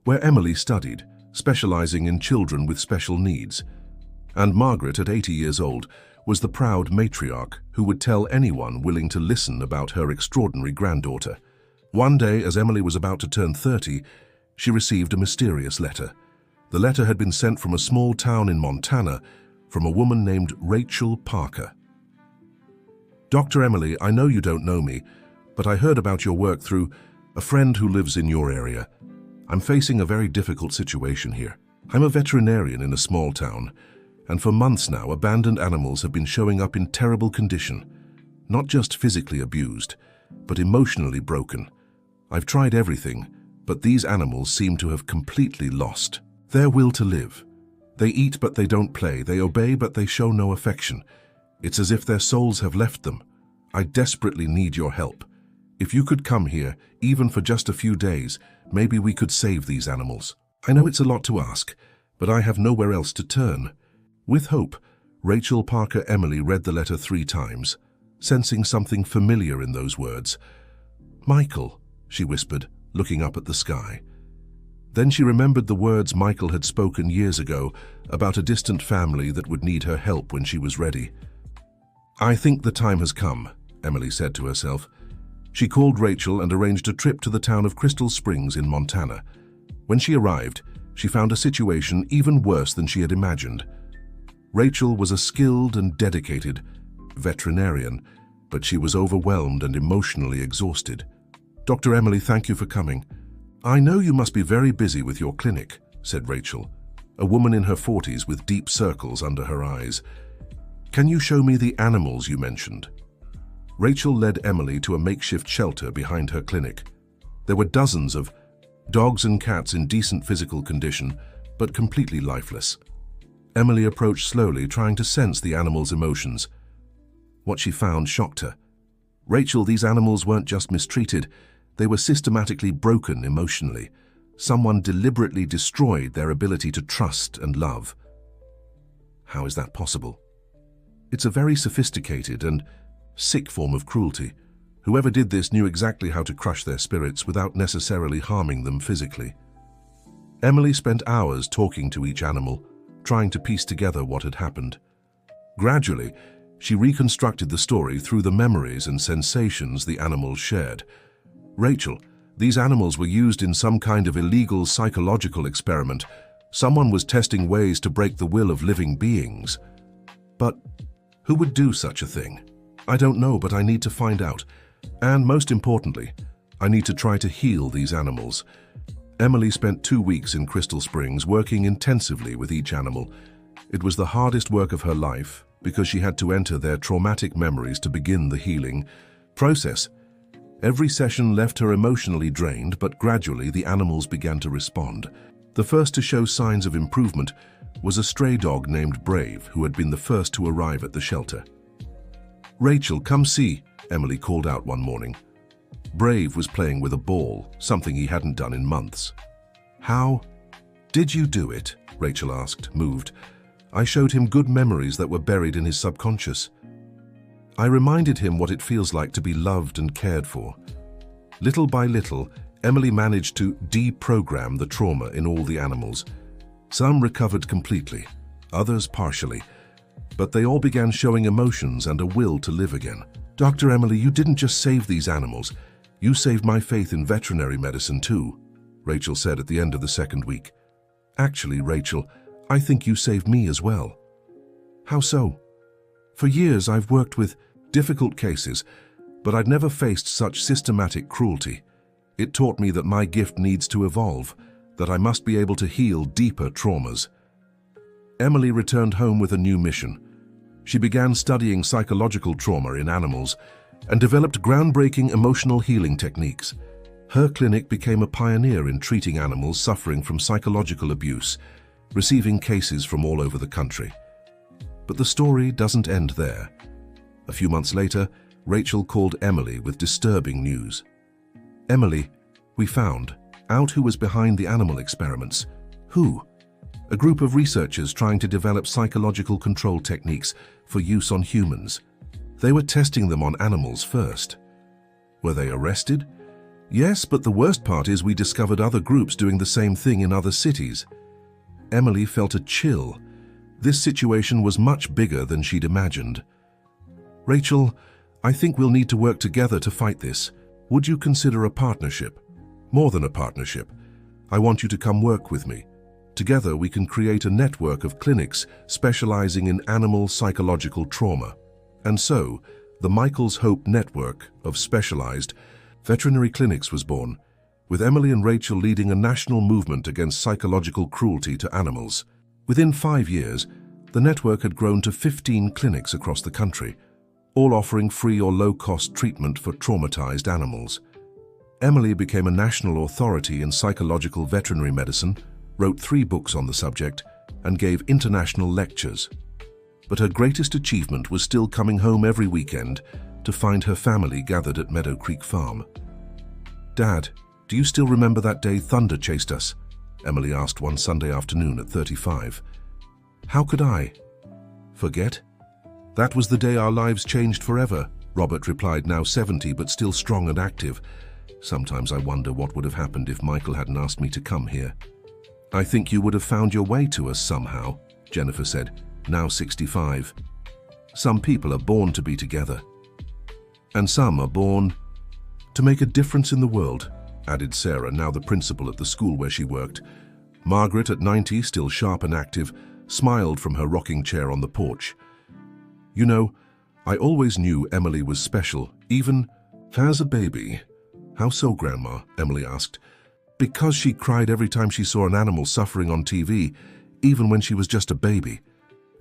where Emily studied, specializing in children with special needs. And Margaret, at 80 years old, was the proud matriarch who would tell anyone willing to listen about her extraordinary granddaughter. One day, as Emily was about to turn 30, she received a mysterious letter. The letter had been sent from a small town in Montana, from a woman named Rachel Parker. Dr. Emily, I know you don't know me, but I heard about your work through a friend who lives in your area. I'm facing a very difficult situation here. I'm a veterinarian in a small town, and for months now, abandoned animals have been showing up in terrible condition, not just physically abused, but emotionally broken. I've tried everything, but these animals seem to have completely lost their will to live. They eat but they don't play, they obey but they show no affection. It's as if their souls have left them. I desperately need your help. If you could come here, even for just a few days, maybe we could save these animals. I know it's a lot to ask, but I have nowhere else to turn. With hope, Rachel Parker Emily read the letter 3 times, sensing something familiar in those words. Michael, she whispered, looking up at the sky. Then she remembered the words Michael had spoken years ago about a distant family that would need her help when she was ready. "I think the time has come," Emily said to herself. She called Rachel and arranged a trip to the town of Crystal Springs in Montana. When she arrived, she found a situation even worse than she had imagined. Rachel was a skilled and dedicated veterinarian, but she was overwhelmed and emotionally exhausted. "Dr. Emily, thank you for coming. I know you must be very busy with your clinic," said Rachel, a woman in her 40s with deep circles under her eyes. "Can you show me the animals you mentioned?" Rachel led Emily to a makeshift shelter behind her clinic. There were dozens of dogs and cats in decent physical condition, but completely lifeless. Emily approached slowly, trying to sense the animals' emotions. What she found shocked her. "Rachel, these animals weren't just mistreated, they were systematically broken emotionally. Someone deliberately destroyed their ability to trust and love." "How is that possible?" "It's a very sophisticated and sick form of cruelty. Whoever did this knew exactly how to crush their spirits without necessarily harming them physically." Emily spent hours talking to each animal, trying to piece together what had happened. Gradually, she reconstructed the story through the memories and sensations the animals shared. "Rachel, these animals were used in some kind of illegal psychological experiment. Someone was testing ways to break the will of living beings. But who would do such a thing? I don't know, but I need to find out. And most importantly, I need to try to heal these animals." Emily spent 2 weeks in Crystal Springs working intensively with each animal. It was the hardest work of her life because she had to enter their traumatic memories to begin the healing process. Every session left her emotionally drained, but gradually the animals began to respond. The first to show signs of improvement was a stray dog named Brave, who had been the first to arrive at the shelter. "Rachel, come see," Emily called out one morning. Brave was playing with a ball, something he hadn't done in months. "How did you do it?" Rachel asked, moved. "I showed him good memories that were buried in his subconscious. I reminded him what it feels like to be loved and cared for." Little by little, Emily managed to deprogram the trauma in all the animals. Some recovered completely, others partially, but they all began showing emotions and a will to live again. "Dr. Emily, you didn't just save these animals, you saved my faith in veterinary medicine too," Rachel said at the end of the second week. "Actually, Rachel, I think you saved me as well." "How so?" "For years I've worked with difficult cases, but I'd never faced such systematic cruelty. It taught me that my gift needs to evolve, that I must be able to heal deeper traumas." Emily returned home with a new mission. She began studying psychological trauma in animals and developed groundbreaking emotional healing techniques. Her clinic became a pioneer in treating animals suffering from psychological abuse, receiving cases from all over the country. But the story doesn't end there. A few months later, Rachel called Emily with disturbing news. "Emily, we found out who was behind the animal experiments." "Who?" "A group of researchers trying to develop psychological control techniques for use on humans. They were testing them on animals first." "Were they arrested?" "Yes, but the worst part is we discovered other groups doing the same thing in other cities." Emily felt a chill. This situation was much bigger than she'd imagined. "Rachel, I think we'll need to work together to fight this. Would you consider a partnership?" "More than a partnership. I want you to come work with me. Together we can create a network of clinics specializing in animal psychological trauma. And so, the Michael's Hope Network of specialized veterinary clinics was born, with Emily and Rachel leading a national movement against psychological cruelty to animals. Within 5 years, the network had grown to 15 clinics across the country, all offering free or low-cost treatment for traumatized animals. Emily became a national authority in psychological veterinary medicine, wrote 3 books on the subject, and gave international lectures. But her greatest achievement was still coming home every weekend to find her family gathered at Meadow Creek Farm. "Dad, do you still remember that day thunder chased us?" Emily asked one Sunday afternoon at 35. "How could I forget? That was the day our lives changed forever," Robert replied, now 70 but still strong and active. Sometimes I wonder what would have happened if Michael hadn't asked me to come here. I think you would have found your way to us somehow, Jennifer said, now 65. Some people are born to be together. And some are born to make a difference in the world, added Sarah, now the principal at the school where she worked. Margaret, at 90, still sharp and active, smiled from her rocking chair on the porch. You know, I always knew Emily was special, even as a baby. How so, Grandma? Emily asked. Because she cried every time she saw an animal suffering on TV, even when she was just a baby.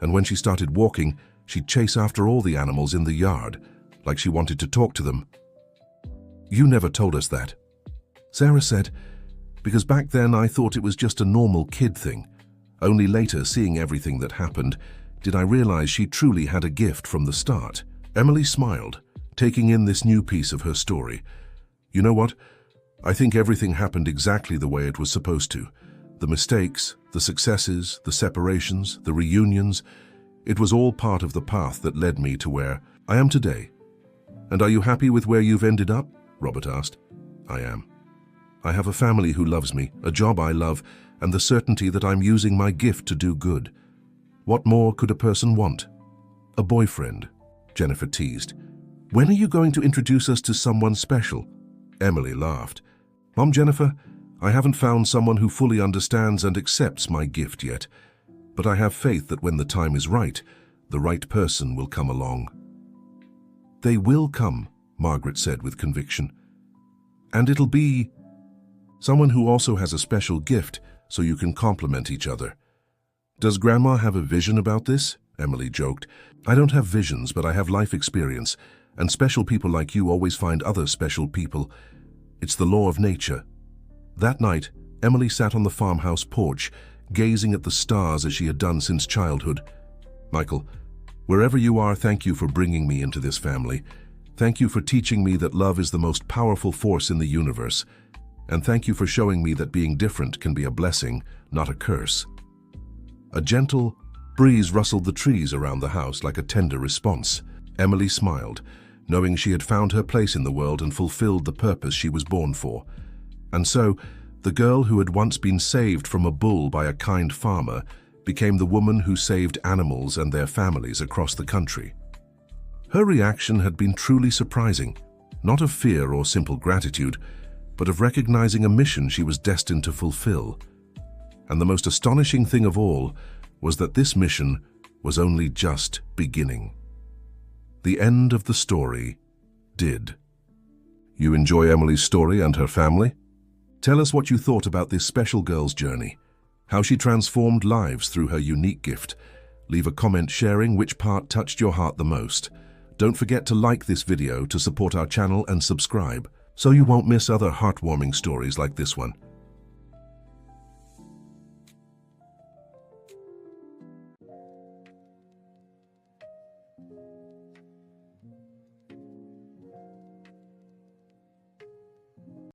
And when she started walking, she'd chase after all the animals in the yard, like she wanted to talk to them. You never told us that. Sarah said, because back then I thought it was just a normal kid thing. Only later, seeing everything that happened, did I realize she truly had a gift from the start. Emily smiled, taking in this new piece of her story. You know what? I think everything happened exactly the way it was supposed to. The mistakes, the successes, the separations, the reunions, it was all part of the path that led me to where I am today. And are you happy with where you've ended up? Robert asked. I am. I have a family who loves me, a job I love, and the certainty that I'm using my gift to do good. What more could a person want? A boyfriend, Jennifer teased. When are you going to introduce us to someone special? Emily laughed. Mom, Jennifer, I haven't found someone who fully understands and accepts my gift yet, but I have faith that when the time is right, the right person will come along. They will come, Margaret said with conviction. And it'll be someone who also has a special gift, so you can complement each other. Does Grandma have a vision about this? Emily joked. I don't have visions, but I have life experience, and special people like you always find other special people. It's the law of nature. That night, Emily sat on the farmhouse porch, gazing at the stars as she had done since childhood. Michael, wherever you are, thank you for bringing me into this family. Thank you for teaching me that love is the most powerful force in the universe. And thank you for showing me that being different can be a blessing, not a curse. A gentle breeze rustled the trees around the house like a tender response. Emily smiled, knowing she had found her place in the world and fulfilled the purpose she was born for. And so, the girl who had once been saved from a bull by a kind farmer became the woman who saved animals and their families across the country. Her reaction had been truly surprising, not of fear or simple gratitude, but of recognizing a mission she was destined to fulfill. And the most astonishing thing of all was that this mission was only just beginning. The end of the story did. You enjoy Emily's story and her family? Tell us what you thought about this special girl's journey, how she transformed lives through her unique gift. Leave a comment sharing which part touched your heart the most. Don't forget to like this video to support our channel and subscribe, so you won't miss other heartwarming stories like this one.